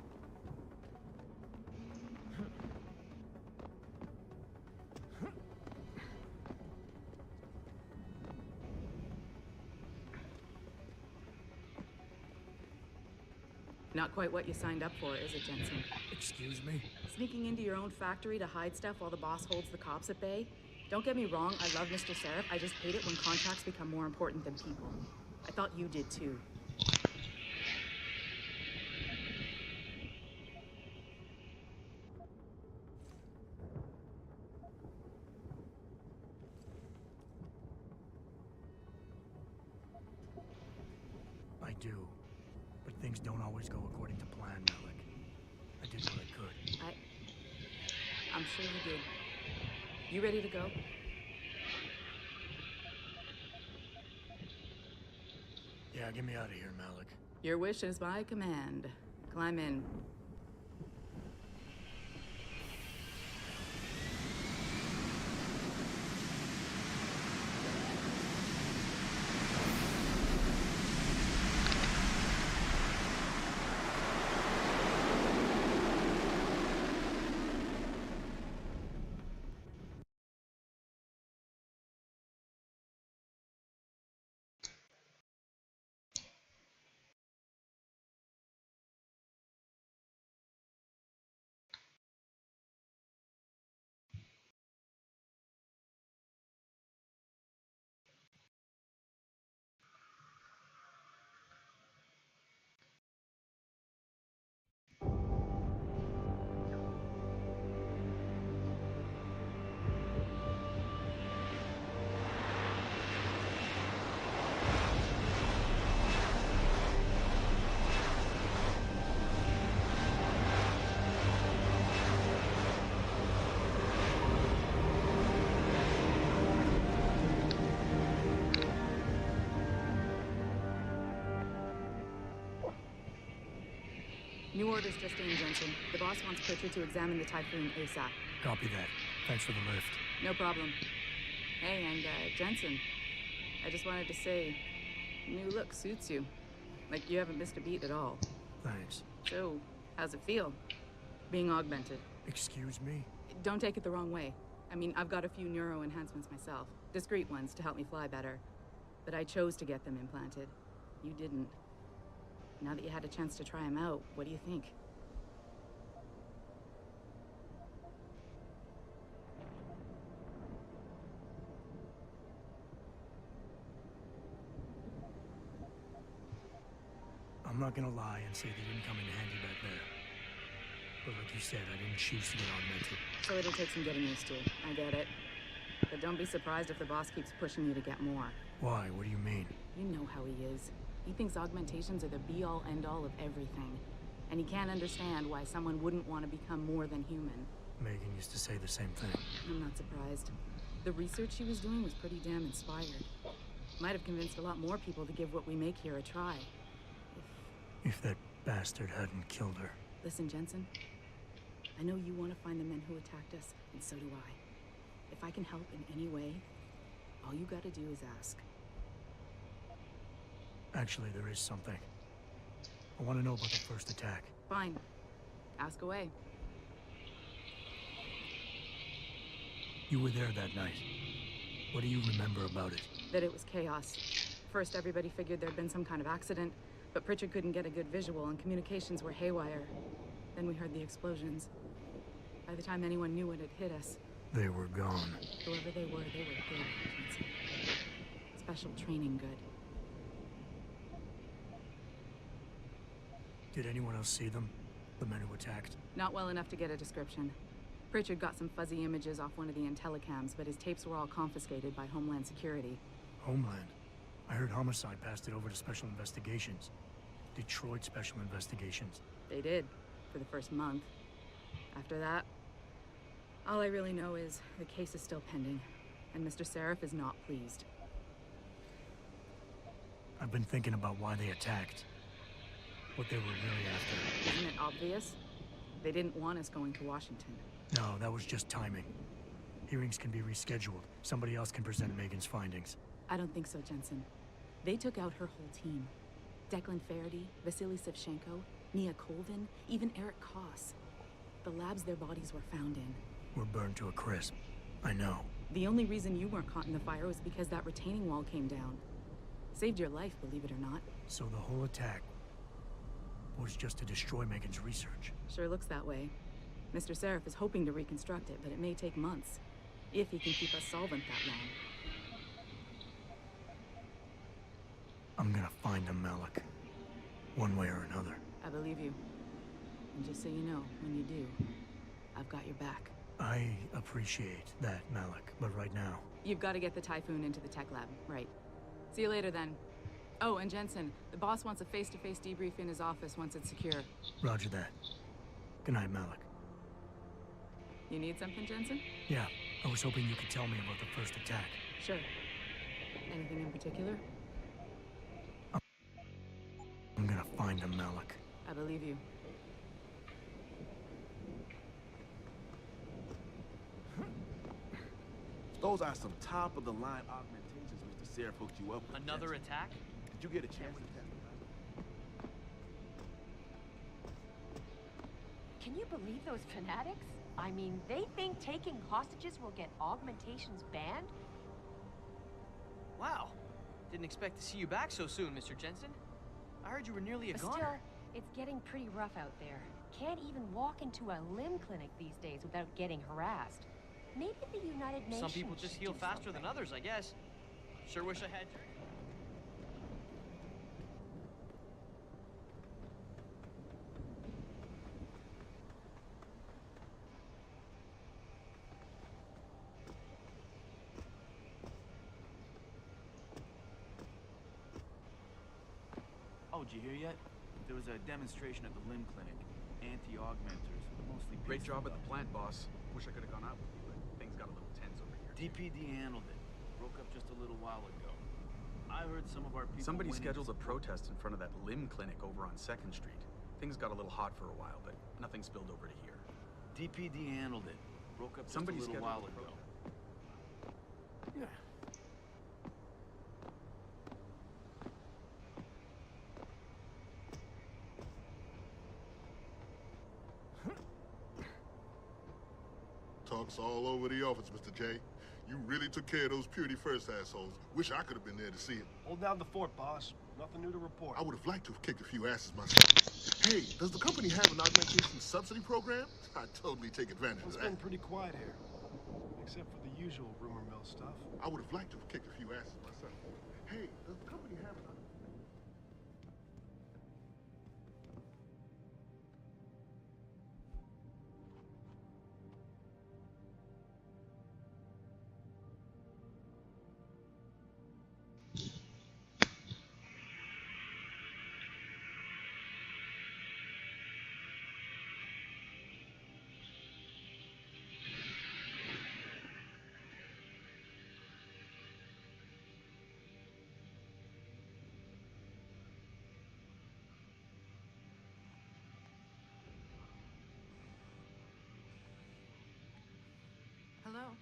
Not quite what you signed up for, is it, Jensen? Excuse me? Sneaking into your own factory to hide stuff while the boss holds the cops at bay? Don't get me wrong, I love Mr. Seraph. I just hate it when contracts become more important than people. I thought you did too. I do. But things don't always go according to plan, Malik. I did what I could. I'm sure you did. You ready to go? Yeah, get me out of here, Malik. Your wish is my command. Climb in. New orders just in, Jensen. The boss wants Pritchard to examine the Typhoon ASAP. Copy that. Thanks for the lift. No problem. Hey, and Jensen, I just wanted to say, new look suits you. Like you haven't missed a beat at all. Thanks. So, how's it feel? Being augmented. Excuse me? Don't take it the wrong way. I mean, I've got a few neuro enhancements myself. Discreet ones to help me fly better. But I chose to get them implanted. You didn't. Now that you had a chance to try them out, what do you think? I'm not gonna lie and say they didn't come in handy back there. But like you said, I didn't choose to get augmented. So it'll take some getting used to. I get it. But don't be surprised if the boss keeps pushing you to get more. Why? What do you mean? You know how he is. He thinks augmentations are the be-all, end-all of everything. And he can't understand why someone wouldn't want to become more than human. Megan used to say the same thing. I'm not surprised. The research she was doing was pretty damn inspired. Might have convinced a lot more people to give what we make here a try. If that bastard hadn't killed her. Listen, Jensen. I know you want to find the men who attacked us, and so do I. If I can help in any way, all you gotta do is ask. Actually, there is something. I want to know about the first attack. Fine. Ask away. You were there that night. What do you remember about it? That it was chaos. First, everybody figured there'd been some kind of accident, but Pritchard couldn't get a good visual and communications were haywire. Then we heard the explosions. By the time anyone knew what had hit us... They were gone. Whoever they were good, Jensen. Special training good. Did anyone else see them? The men who attacked? Not well enough to get a description. Pritchard got some fuzzy images off one of the Intellicams, but his tapes were all confiscated by Homeland Security. Homeland? I heard Homicide passed it over to Special Investigations. Detroit Special Investigations. They did, for the first month. After that, all I really know is the case is still pending, and Mr. Seraph is not pleased. I've been thinking about why they attacked. What they were really after. Isn't it obvious? They didn't want us going to Washington. No, that was just timing. Hearings can be rescheduled. Somebody else can present Megan's findings. I don't think so, Jensen. They took out her whole team. Declan Faraday, Vasily Savchenko, Nia Colvin, even Eric Koss. The labs their bodies were found in. Were burned to a crisp. I know. The only reason you weren't caught in the fire was because that retaining wall came down. Saved your life, believe it or not. So the whole attack was just to destroy Megan's research. Sure looks that way. Mr. Seraph is hoping to reconstruct it, but it may take months. If he can keep us solvent that long. I'm gonna find them, Malik. One way or another. I believe you. And just so you know, when you do, I've got your back. I appreciate that, Malik, but right now... You've got to get the Typhoon into the tech lab, right? See you later, then. Oh, and Jensen, the boss wants a face-to-face debrief in his office once it's secure. Roger that. Good night, Malik. You need something, Jensen? Yeah, I was hoping you could tell me about the first attack. Sure. Anything in particular? I'm gonna find them, Malik. I believe you. Those are some top-of-the-line augmentations Mr. Seraph hooked you up with. Another attack? Did you get a chance to test them? Can you believe those fanatics? I mean, they think taking hostages will get augmentations banned? Wow. Didn't expect to see you back so soon, Mr. Jensen. I heard you were nearly a goner. Still, it's getting pretty rough out there. Can't even walk into a limb clinic these days without getting harassed. Maybe the United Nations. Some people just heal faster than others, I guess. Sure wish I had your... Oh, did you hear yet? There was a demonstration at the limb clinic. Anti-augmenters, mostly... Great job at the plant, boss. Wish I could have gone out with you, but things got a little tense over here. DPD handled it. Broke up just a little while ago. I heard some of our people... Somebody scheduled a protest in front of that limb clinic over on 2nd Street. Things got a little hot for a while, but nothing spilled over to here. DPD handled it. Broke up just a little while ago. Yeah. Talks all over the office, Mr. J. You really took care of those Purity First assholes. Wish I could have been there to see it. Hold down the fort, boss. Nothing new to report. I would have liked to have kicked a few asses myself. Hey, does the company have an augmentation subsidy program? I'd totally take advantage of that. It's been pretty quiet here. Except for the usual rumor mill stuff. I would have liked to have kicked a few asses myself. Hey, does the company have an... Hello?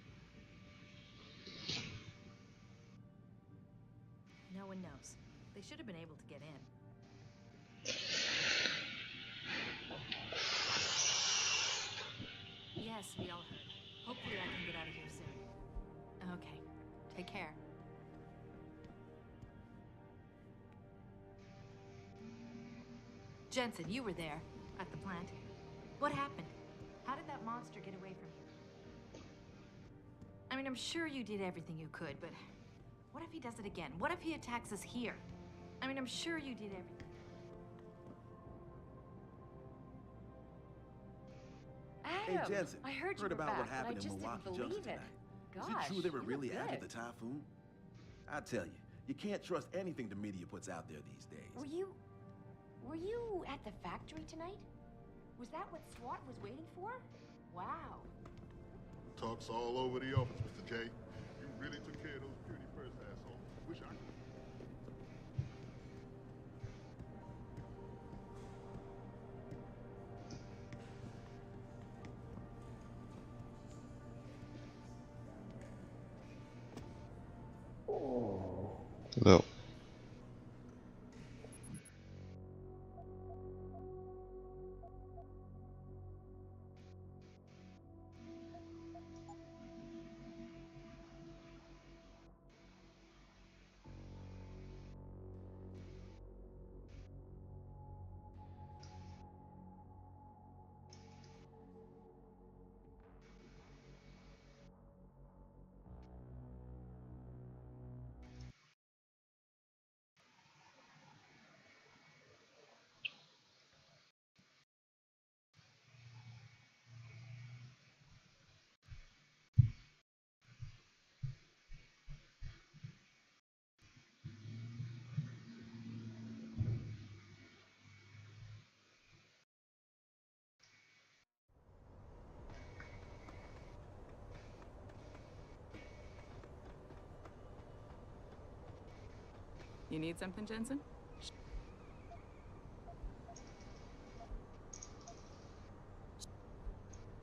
No one knows. They should have been able to get in. Yes, we all heard. Hopefully I can get out of here soon. Okay. Take care. Jensen, you were there, at the plant. What happened? How did that monster get away from you? I mean, I'm sure you did everything you could, but what if he does it again? What if he attacks us here? I mean, I'm sure you did everything. Hey, Jensen. I heard you Heard were about back, what but I happened in just Milwaukee didn't Junction believe it. tonight. Gosh, Is it true they were you really lived. after the typhoon? I tell you can't trust anything the media puts out there these days. Were you at the factory tonight? Was that what SWAT was waiting for? Wow. Talk's all over the office, Mr. J. You really took care of those security first, asshole. Wish I could. No. You need something, Jensen?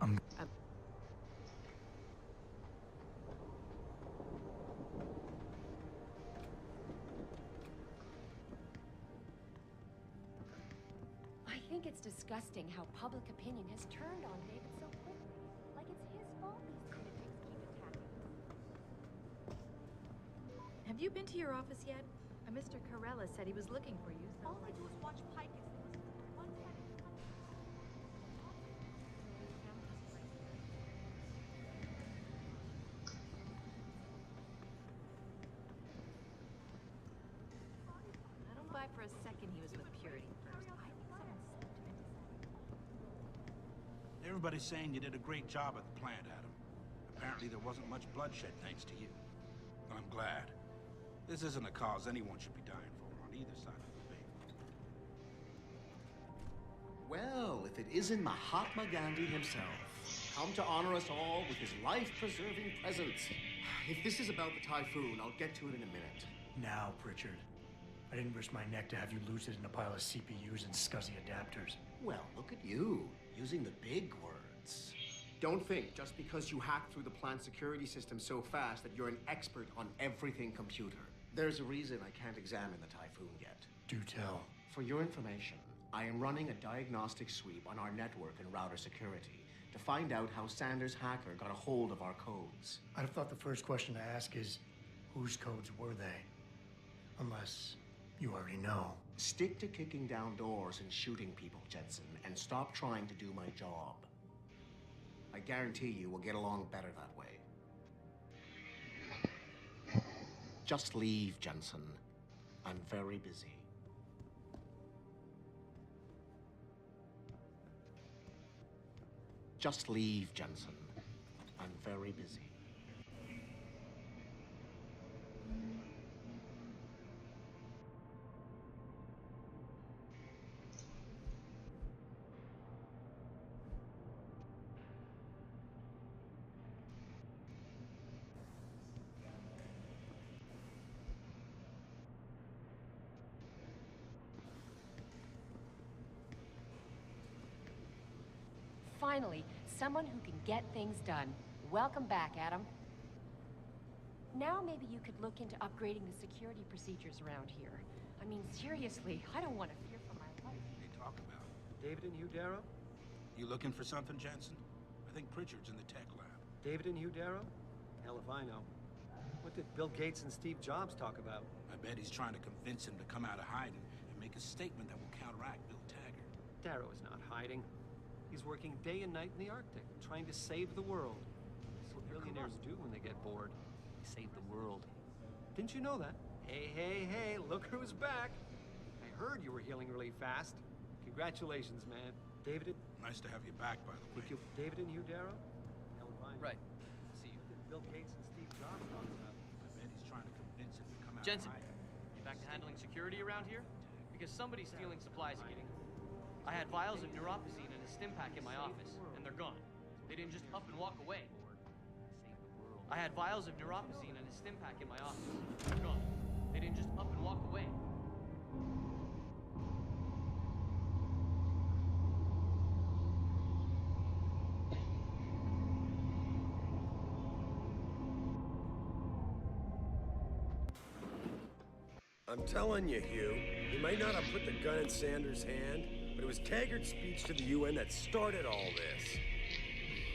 I think it's disgusting how public opinion has turned on David so quickly. Like it's his fault these lunatics keep attacking him. Have you been to your office yet? Mr. Carella said he was looking for you, so... All they do is watch Pike as things one-sided. I don't buy for a second he was with Purity first. I think someone slipped him into something. Everybody's saying you did a great job at the plant, Adam. Apparently there wasn't much bloodshed thanks to you. I'm glad. This isn't a cause anyone should be dying for on either side of the debate. Well, if it isn't Mahatma Gandhi himself, come to honor us all with his life-preserving presence. If this is about the typhoon, I'll get to it in a minute. Now, Pritchard. I didn't risk my neck to have you lose it in a pile of CPUs and scuzzy adapters. Well, look at you, using the big words. Don't think just because you hacked through the plant security system so fast that you're an expert on everything computer. There's a reason I can't examine the typhoon yet. Do tell. For your information, I am running a diagnostic sweep on our network and router security to find out how Sanders' hacker got a hold of our codes. I'd have thought the first question to ask is, whose codes were they? Unless you already know. Stick to kicking down doors and shooting people, Jensen, and stop trying to do my job. I guarantee you we'll get along better that way. Just leave, Jensen. I'm very busy. Just leave, Jensen. I'm very busy. Finally, someone who can get things done. Welcome back, Adam. Now maybe you could look into upgrading the security procedures around here. I mean, seriously, I don't want to fear for my life. What are you talking about? David and Hugh Darrow? You looking for something, Jensen? I think Pritchard's in the tech lab. David and Hugh Darrow? Hell if I know. What did Bill Gates and Steve Jobs talk about? I bet he's trying to convince him to come out of hiding and make a statement that will counteract Bill Taggart. Darrow is not hiding. He's working day and night in the Arctic, trying to save the world. That's what billionaires do when they get bored. They save the world. Didn't you know that? Hey, hey, hey, look who's back. I heard you were healing really fast. Congratulations, man. David? Nice to have you back, by the way. Think you'll put David in here, Darrow? Hell, fine. Right. See you. Bill Gates and Steve Jobs talking about. I bet he's trying to convince him to come out Jensen, of hiding. you back to handling security around here? Because somebody's stealing supplies again. I had vials of neuropozyne and a stim pack in my office, and they're gone. They didn't just up and walk away. I had vials of neuropozyne and a stim pack in my office. They're gone. They didn't just up and walk away. I'm telling you, Hugh, he might not have put the gun in Sanders' hand, but it was Taggart's speech to the UN that started all this.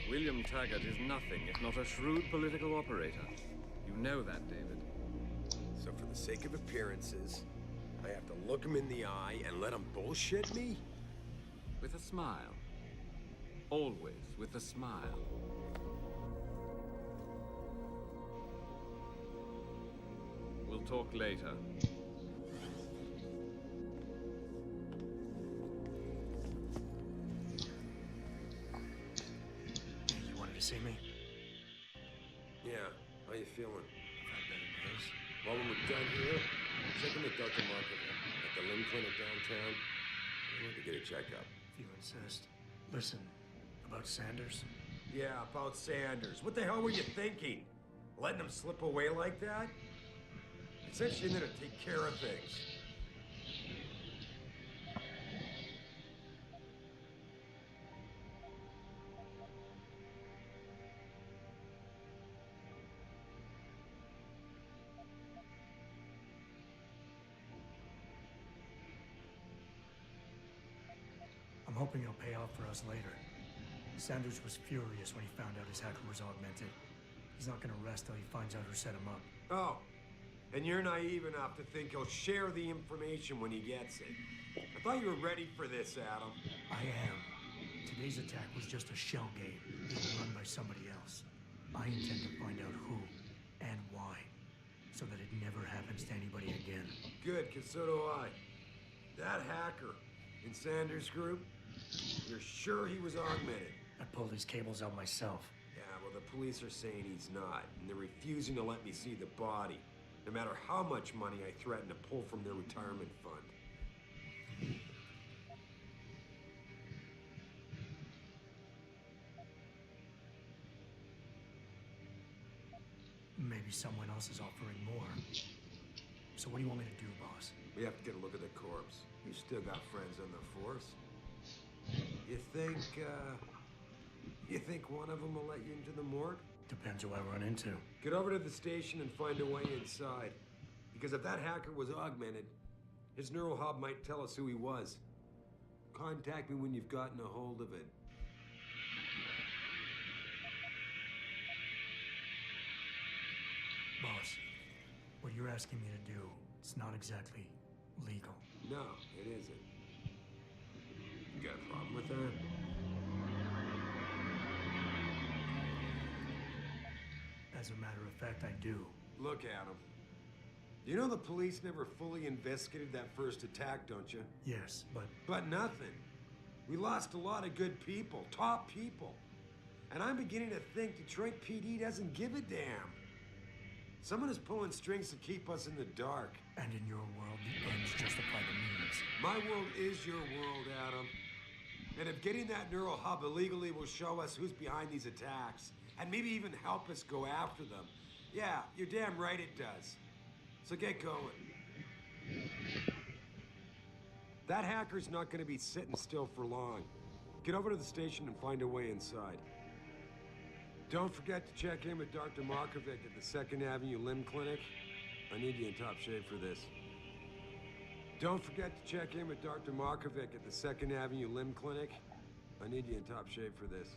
William Taggart is nothing if not a shrewd political operator. You know that, David. So for the sake of appearances, I have to look him in the eye and let him bullshit me? With a smile. Always with a smile. We'll talk later. You wanted to see me? Yeah, how you feeling? I've had better days. Well, when we're done here, check in with Dr. Markovit at the limb clinic downtown. I need to get a checkup. If you insist. Listen, about Sanders? Yeah, about Sanders. What the hell were you thinking? Letting him slip away like that? I sent you in there to take care of things. I'm hoping it'll pay off for us later. Sanders was furious when he found out his hacker was augmented. He's not gonna rest till he finds out who set him up. Oh, and you're naive enough to think he'll share the information when he gets it. I thought you were ready for this, Adam. I am. Today's attack was just a shell game being run by somebody else. I intend to find out who and why, so that it never happens to anybody again. Good, because so do I. That hacker in Sanders' group, you're sure he was augmented? I pulled his cables out myself. Yeah, well, the police are saying he's not, and they're refusing to let me see the body, no matter how much money I threaten to pull from their retirement fund. Maybe someone else is offering more. So what do you want me to do, boss? We have to get a look at the corpse. You still got friends on the force. You think one of them will let you into the morgue? Depends who I run into. Get over to the station and find a way inside. Because if that hacker was augmented, his neural hub might tell us who he was. Contact me when you've gotten a hold of it. Boss, what you're asking me to do, it's not exactly legal. No, it isn't. You got a problem with that? As a matter of fact, I do. Look, Adam. You know the police never fully investigated that first attack, don't you? Yes, but... But nothing. We lost a lot of good people, top people. And I'm beginning to think Detroit PD doesn't give a damn. Someone is pulling strings to keep us in the dark. And in your world, the ends justify the means. My world is your world, Adam. And if getting that neural hub illegally will show us who's behind these attacks, and maybe even help us go after them, yeah, you're damn right it does. So get going. That hacker's not gonna be sitting still for long. Get over to the station and find a way inside. Don't forget to check in with Dr. Markovic at the 2nd Avenue Limb Clinic. I need you in top shape for this. Don't forget to check in with Dr. Markovic at the 2nd Avenue Limb Clinic. I need you in top shape for this.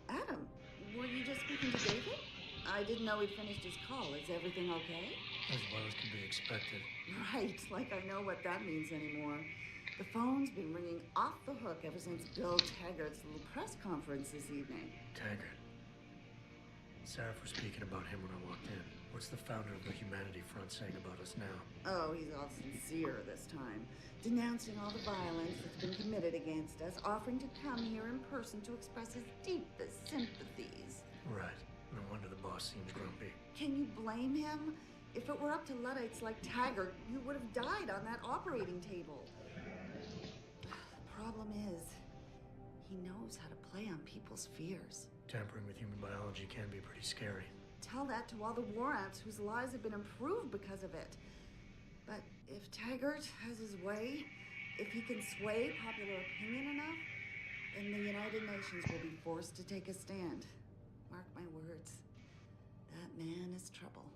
Adam, were you just speaking to David? I didn't know he'd finished his call. Is everything okay? As well as can be expected. Right, like I know what that means anymore. The phone's been ringing off the hook ever since Bill Taggart's little press conference this evening. Taggart. Sarah was speaking about him when I walked in. What's the founder of the Humanity Front saying about us now? Oh, he's all sincere this time. Denouncing all the violence that's been committed against us, offering to come here in person to express his deepest sympathies. Right. No wonder the boss seems grumpy. Can you blame him? If it were up to Luddites like Taggart, you would have died on that operating table. The problem is, he knows how to play on people's fears. Tampering with human biology can be pretty scary. Tell that to all the war ants whose lives have been improved because of it. But if Taggart has his way, if he can sway popular opinion enough, then the United Nations will be forced to take a stand. Mark my words. That man is trouble.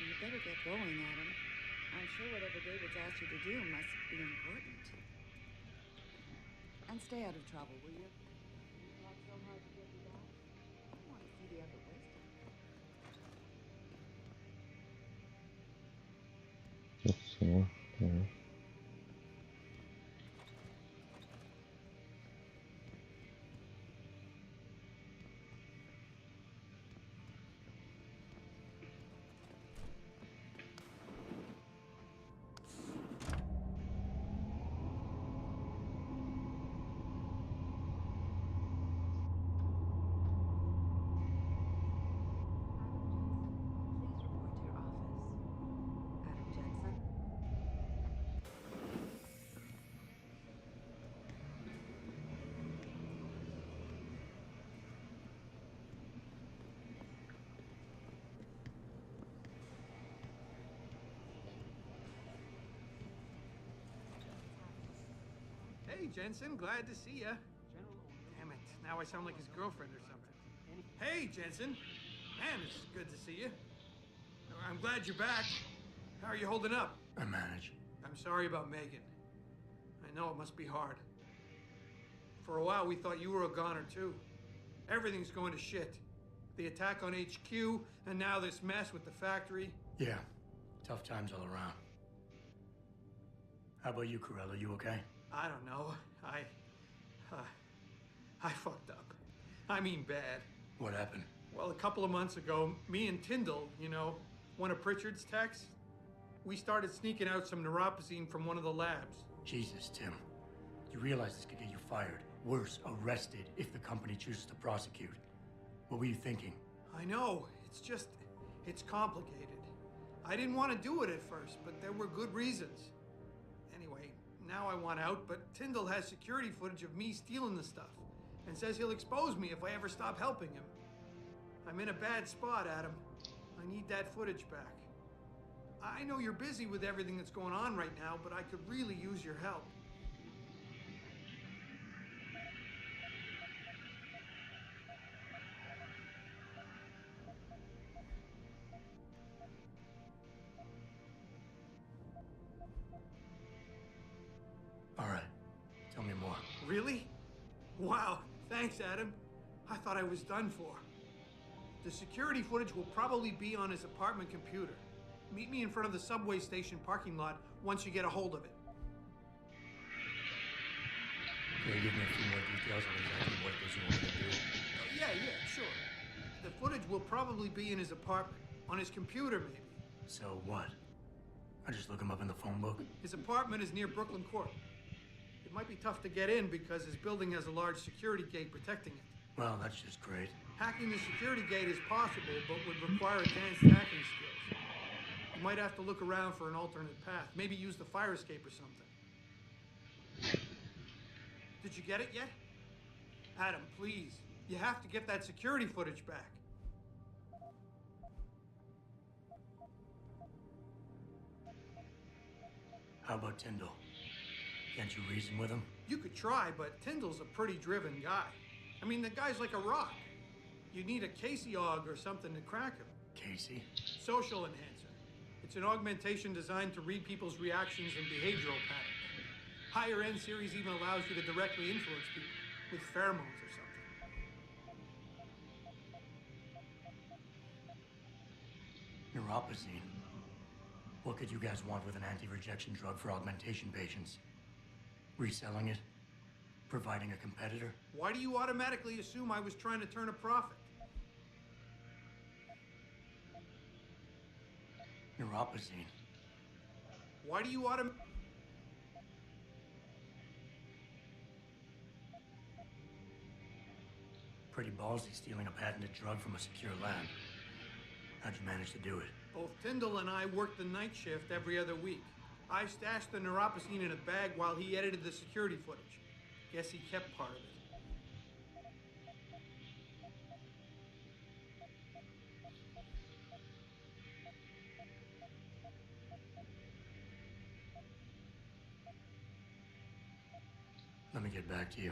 You better get going, Adam. I'm sure whatever David's asked you to do must be important. And stay out of trouble, will you? You fought so hard to get me back. I want to see the other wisdom. Let's see. Yeah. Hey, Jensen, glad to see ya. Damn it, now I sound like his girlfriend or something. Hey, Jensen. Man, it's good to see you. I'm glad you're back. How are you holding up? I manage. I'm sorry about Megan. I know it must be hard. For a while, we thought you were a goner, too. Everything's going to shit. The attack on HQ, and now this mess with the factory. Yeah, tough times all around. How about you, Corella? You okay? I don't know. I fucked up. I mean bad. What happened? Well, a couple of months ago, me and Tyndall, you know, one of Pritchard's techs, we started sneaking out some neuropozyne from one of the labs. Jesus, Tim. You realize this could get you fired. Worse, arrested if the company chooses to prosecute. What were you thinking? I know. It's just, it's complicated. I didn't want to do it at first, but there were good reasons. Anyway, now I want out, but Tyndall has security footage of me stealing the stuff and says he'll expose me if I ever stop helping him. I'm in a bad spot, Adam. I need that footage back. I know you're busy with everything that's going on right now, but I could really use your help. All right. Tell me more. Really? Wow. Thanks, Adam. I thought I was done for. The security footage will probably be on his apartment computer. Meet me in front of the subway station parking lot once you get a hold of it. Can you give me a few more details on exactly what it is you want me to do? Yeah, sure. The footage will probably be in his apartment. On his computer, maybe. So what? I just look him up in the phone book? His apartment is near Brooklyn Court. It might be tough to get in because his building has a large security gate protecting it. Well, that's just great. Hacking the security gate is possible, but would require advanced hacking skills. You might have to look around for an alternate path. Maybe use the fire escape or something. Did you get it yet? Adam, please. You have to get that security footage back. How about Tyndall? Can't you reason with him? You could try, but Tyndall's a pretty driven guy. I mean, the guy's like a rock. You need a Casey-aug or something to crack him. Casey? Social enhancer. It's an augmentation designed to read people's reactions and behavioral patterns. Higher-end series even allows you to directly influence people with pheromones or something. Neuropozyne. What could you guys want with an anti-rejection drug for augmentation patients? Reselling it? Providing a competitor? Why do you automatically assume I was trying to turn a profit? Neuropozyne. Why do you autom... Pretty ballsy stealing a patented drug from a secure lab. How'd you manage to do it? Both Tyndall and I worked the night shift every other week. I stashed the neuropozyne in a bag while he edited the security footage. Guess he kept part of it. Let me get back to you.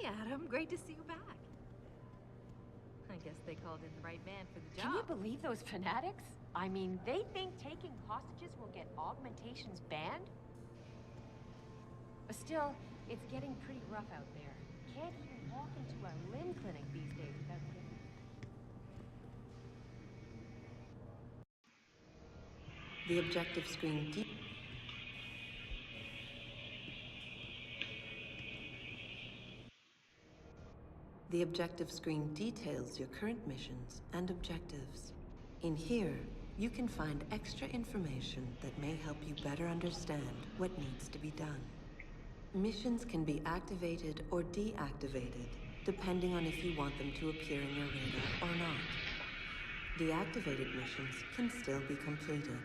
Adam. Great to see you back. I guess they called in the right man for the job. Can you believe those fanatics? I mean, they think taking hostages will get augmentations banned? But still, it's getting pretty rough out there. Can't even walk into a limb clinic these days without getting... The objective screen The objective screen details your current missions and objectives. In here, you can find extra information that may help you better understand what needs to be done. Missions can be activated or deactivated, depending on if you want them to appear in your radar or not. Deactivated missions can still be completed.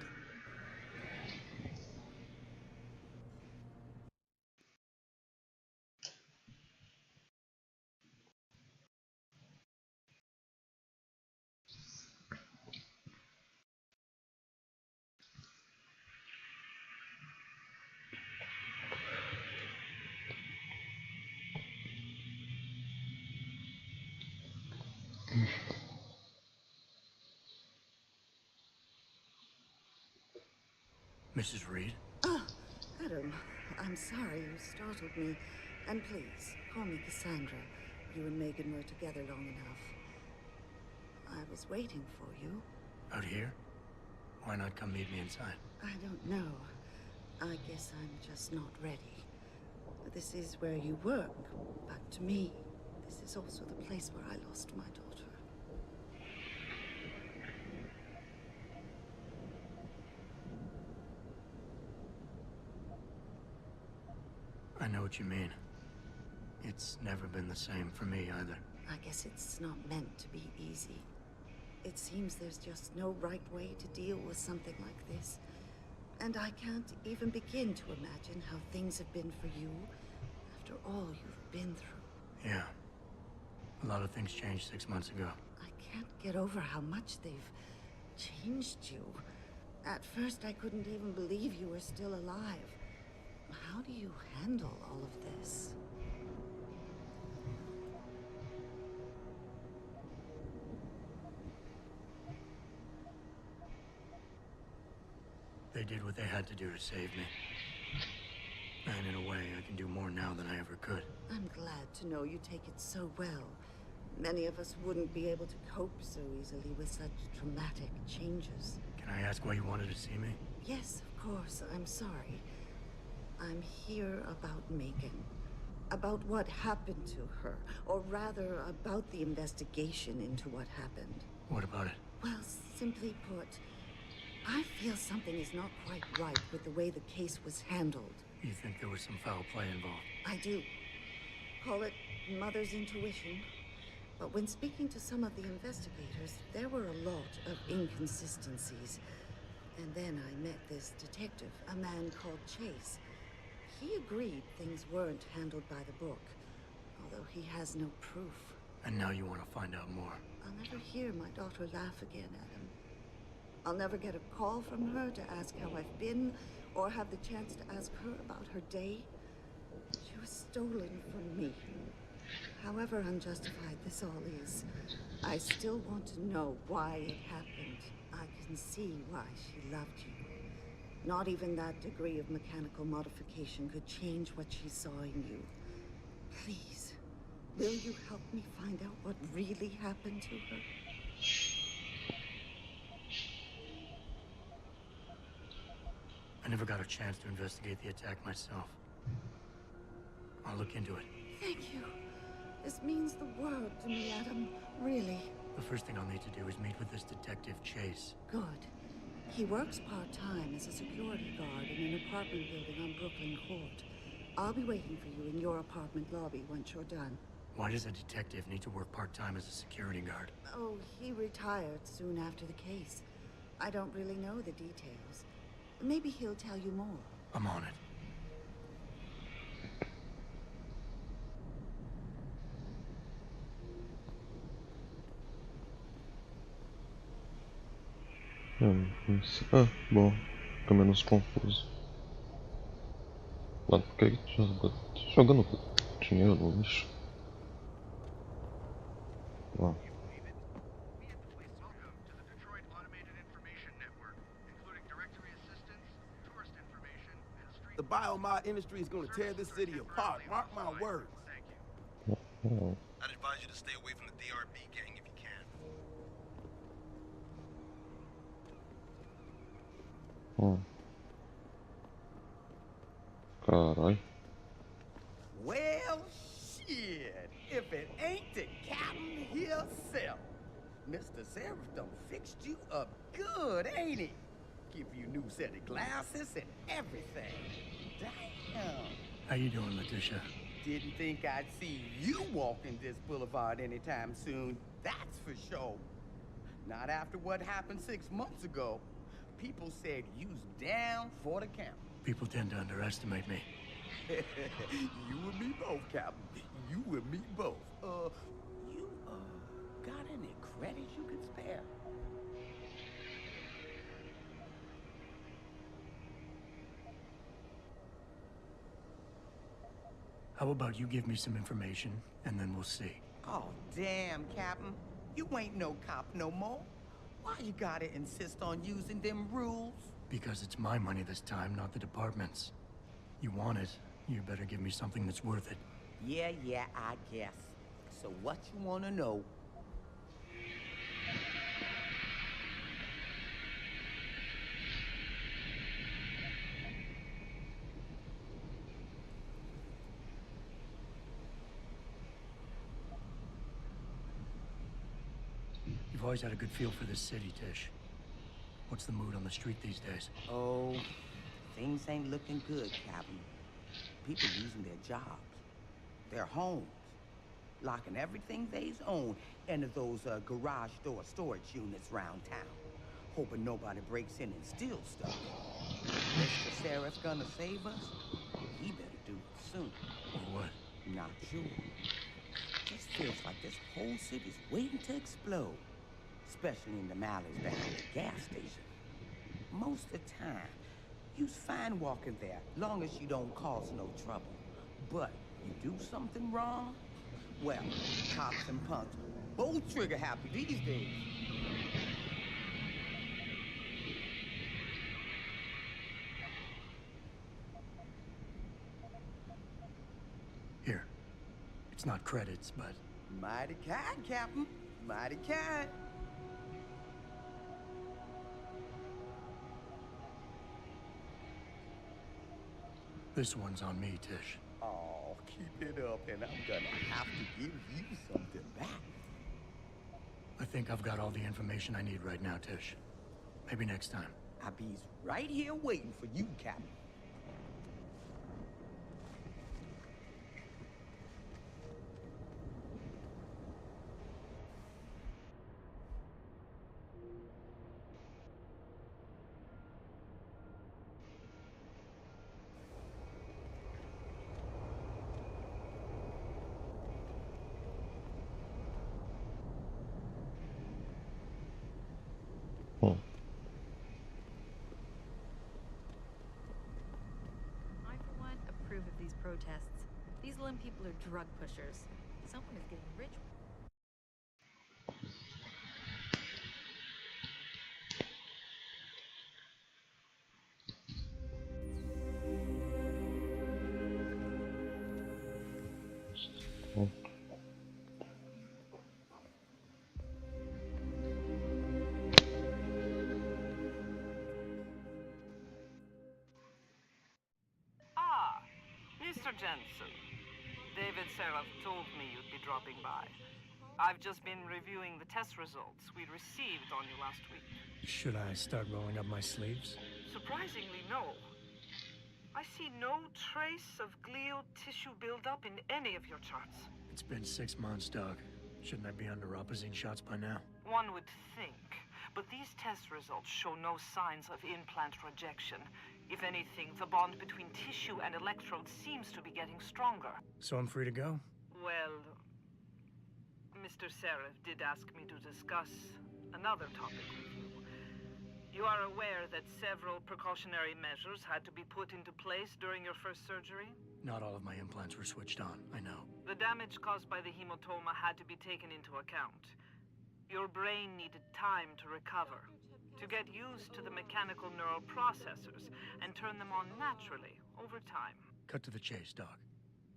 Mrs. Reed? Oh, Adam, I'm sorry you startled me. And please, call me Cassandra. You and Megan were together long enough. I was waiting for you. Out here? Why not come meet me inside? I don't know. I guess I'm just not ready. This is where you work, but to me, this is also the place where I lost my daughter. I know what you mean. It's never been the same for me either. I guess it's not meant to be easy. It seems there's just no right way to deal with something like this. And I can't even begin to imagine how things have been for you after all you've been through. Yeah. A lot of things changed 6 months ago. I can't get over how much they've changed you. At first, I couldn't even believe you were still alive. How do you handle all of this? They did what they had to do to save me. And in a way, I can do more now than I ever could. I'm glad to know you take it so well. Many of us wouldn't be able to cope so easily with such dramatic changes. Can I ask why you wanted to see me? Yes, of course. I'm sorry. I'm here about Megan. About what happened to her. Or rather, about the investigation into what happened. What about it? Well, simply put, I feel something is not quite right with the way the case was handled. You think there was some foul play involved? I do. Call it mother's intuition. But when speaking to some of the investigators, there were a lot of inconsistencies. And then I met this detective, a man called Chase. He agreed things weren't handled by the book, although he has no proof. And now you want to find out more? I'll never hear my daughter laugh again, Adam. I'll never get a call from her to ask how I've been, or have the chance to ask her about her day. She was stolen from me. However unjustified this all is, I still want to know why it happened. I can see why she loved you. Not even that degree of mechanical modification could change what she saw in you. Please, will you help me find out what really happened to her? I never got a chance to investigate the attack myself. I'll look into it. Thank you. This means the world to me, Adam. Really. The first thing I'll need to do is meet with this detective, Chase. Good. He works part-time as a security guard in an apartment building on Brooklyn Court. I'll be waiting for you in your apartment lobby once you're done. Why does a detective need to work part-time as a security guard? Oh, he retired soon after the case. I don't really know the details. Maybe he'll tell you more. I'm on it. Ah, bom. Fica menos confuso. Mano, por que jogando dinheiro no lixo? Wow. The biomod industry is going to tear this city apart. Mark my words. Oh. I'd advise you to stay away from the DRB gang if you can. Oh. Carai. Well, shit. If it ain't the captain himself. Mr. Seraph done fixed you up good, ain't he? Give you new set of glasses and everything. Damn. How you doing, Letitia? Didn't think I'd see you walking this boulevard anytime soon. That's for sure. Not after what happened 6 months ago. People said you's down for the count. People tend to underestimate me. You and me both, Captain. You and me both. You, got any credit you could spare? How about you give me some information, and then we'll see. Oh, damn, Captain. You ain't no cop no more. Why you gotta insist on using them rules? Because it's my money this time, not the department's. You want it, you better give me something that's worth it. Yeah, I guess. So what you wanna know? You've always had a good feel for this city, Tish. What's the mood on the street these days? Oh, things ain't looking good, Captain. People losing their jobs, their homes, locking everything they's own into those garage door storage units around town, hoping nobody breaks in and steals stuff. Mr. Seraph gonna save us? He better do it soon. Or what? Not sure. Just feels like this whole city's waiting to explode, especially in the alleys behind the gas station. Most of the time, you's fine walking there, long as you don't cause no trouble. But you do something wrong, well, cops and punks both trigger happy these days. Here. It's not credits, but... Mighty kind, Captain. Mighty kind. This one's on me, Tish. Oh, keep it up and I'm gonna have to give you something back. I think I've got all the information I need right now, Tish. Maybe next time. I'll be right here waiting for you, Captain. Oh. I, for one, approve of these protests. These Lim people are drug pushers. Someone is getting rich. Oh. Mr. Jensen, David Seraph told me you'd be dropping by. I've just been reviewing the test results we received on you last week. Should I start rolling up my sleeves? Surprisingly, no. I see no trace of glial tissue buildup in any of your charts. It's been 6 months, Doc. Shouldn't I be on neuropozyne shots by now? One would think, but these test results show no signs of implant rejection. If anything, the bond between tissue and electrodes seems to be getting stronger. So I'm free to go? Well, Mr. Seraph did ask me to discuss another topic with you. You are aware that several precautionary measures had to be put into place during your first surgery? Not all of my implants were switched on, I know. The damage caused by the hematoma had to be taken into account. Your brain needed time to recover, to get used to the mechanical neural processors and turn them on naturally over time. Cut to the chase, Doc.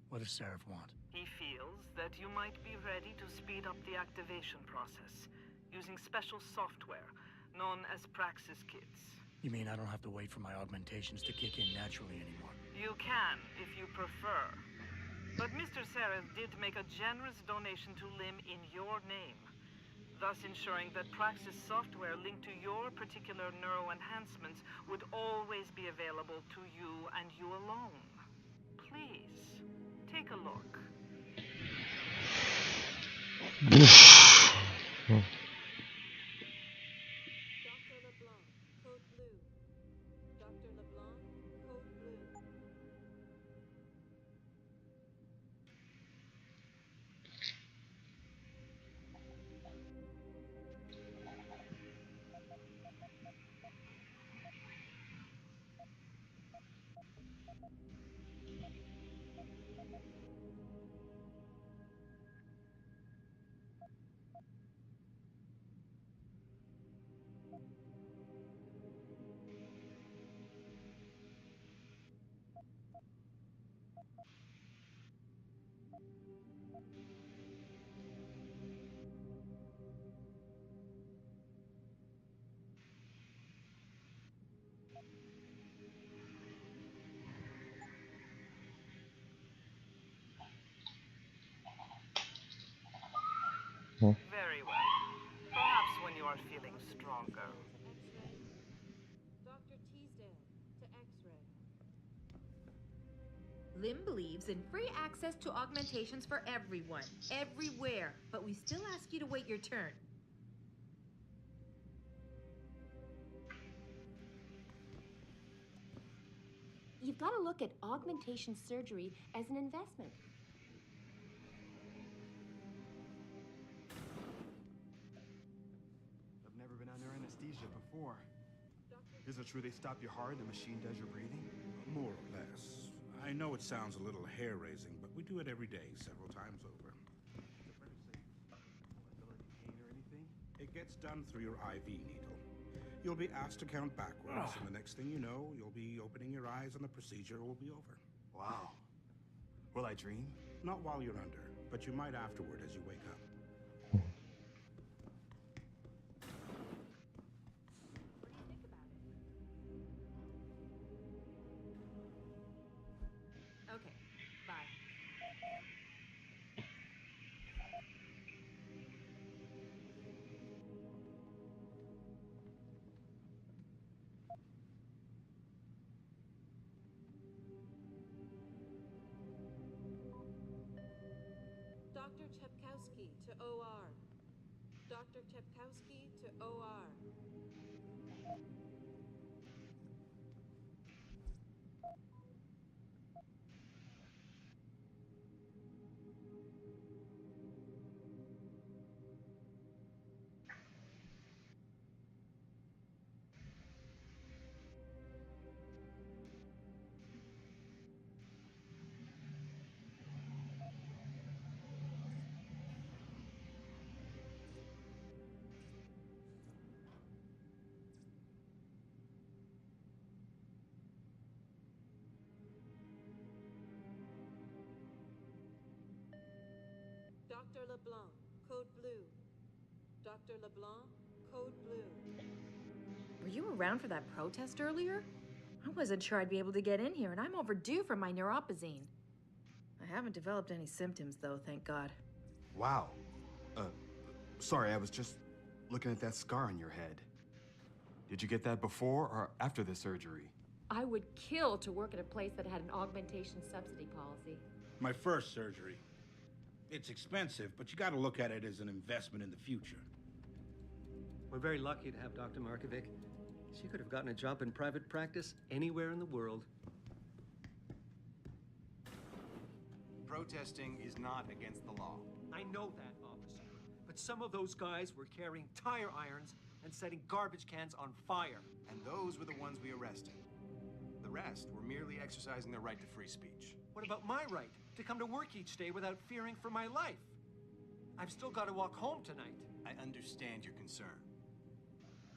What does Seraph want? He feels that you might be ready to speed up the activation process using special software known as Praxis kits. You mean I don't have to wait for my augmentations to kick in naturally anymore? You can, if you prefer. But Mr. Seraph did make a generous donation to LIM in your name, thus ensuring that Praxis software linked to your particular neuro enhancements would always be available to you and you alone. Please, take a look. Very well. Perhaps when you are feeling stronger. Dr. Teasdale to X-ray. Lim believes in free access to augmentations for everyone, everywhere, but we still ask you to wait your turn. You've got to look at augmentation surgery as an investment. I've never been under anesthesia before. Is it true they stop your heart and the machine does your breathing? More or less. I know it sounds a little hair-raising, but we do it every day, several times over. Pain or anything? It gets done through your IV needle. You'll be asked to count backwards, and the next thing you know, you'll be opening your eyes and the procedure will be over. Wow. Will I dream? Not while you're under, but you might afterward as you wake up. Okay, bye. Dr. Chepkowski to OR. Dr. Chepkowski to OR. Dr. LeBlanc, code blue. Dr. LeBlanc, code blue. Were you around for that protest earlier? I wasn't sure I'd be able to get in here, and I'm overdue for my neuropazine. I haven't developed any symptoms, though, thank God. Wow. Sorry, I was just looking at that scar on your head. Did you get that before or after the surgery? I would kill to work at a place that had an augmentation subsidy policy. My first surgery. It's expensive, but you gotta look at it as an investment in the future. We're very lucky to have Dr. Markovic. She could have gotten a job in private practice anywhere in the world. Protesting is not against the law. I know that, officer. But some of those guys were carrying tire irons and setting garbage cans on fire. And those were the ones we arrested. The rest were merely exercising their right to free speech. What about my right to come to work each day without fearing for my life? I've still got to walk home tonight. I understand your concern.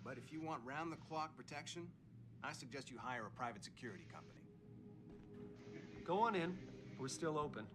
But if you want round-the-clock protection, I suggest you hire a private security company. Go on in. We're still open.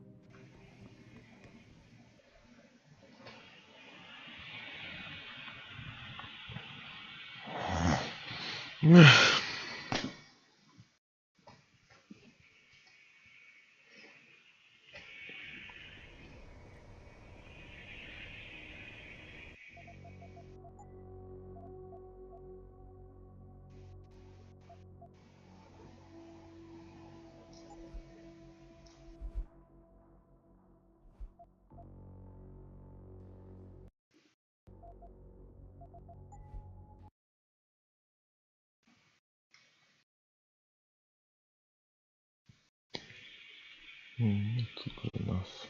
Not good enough.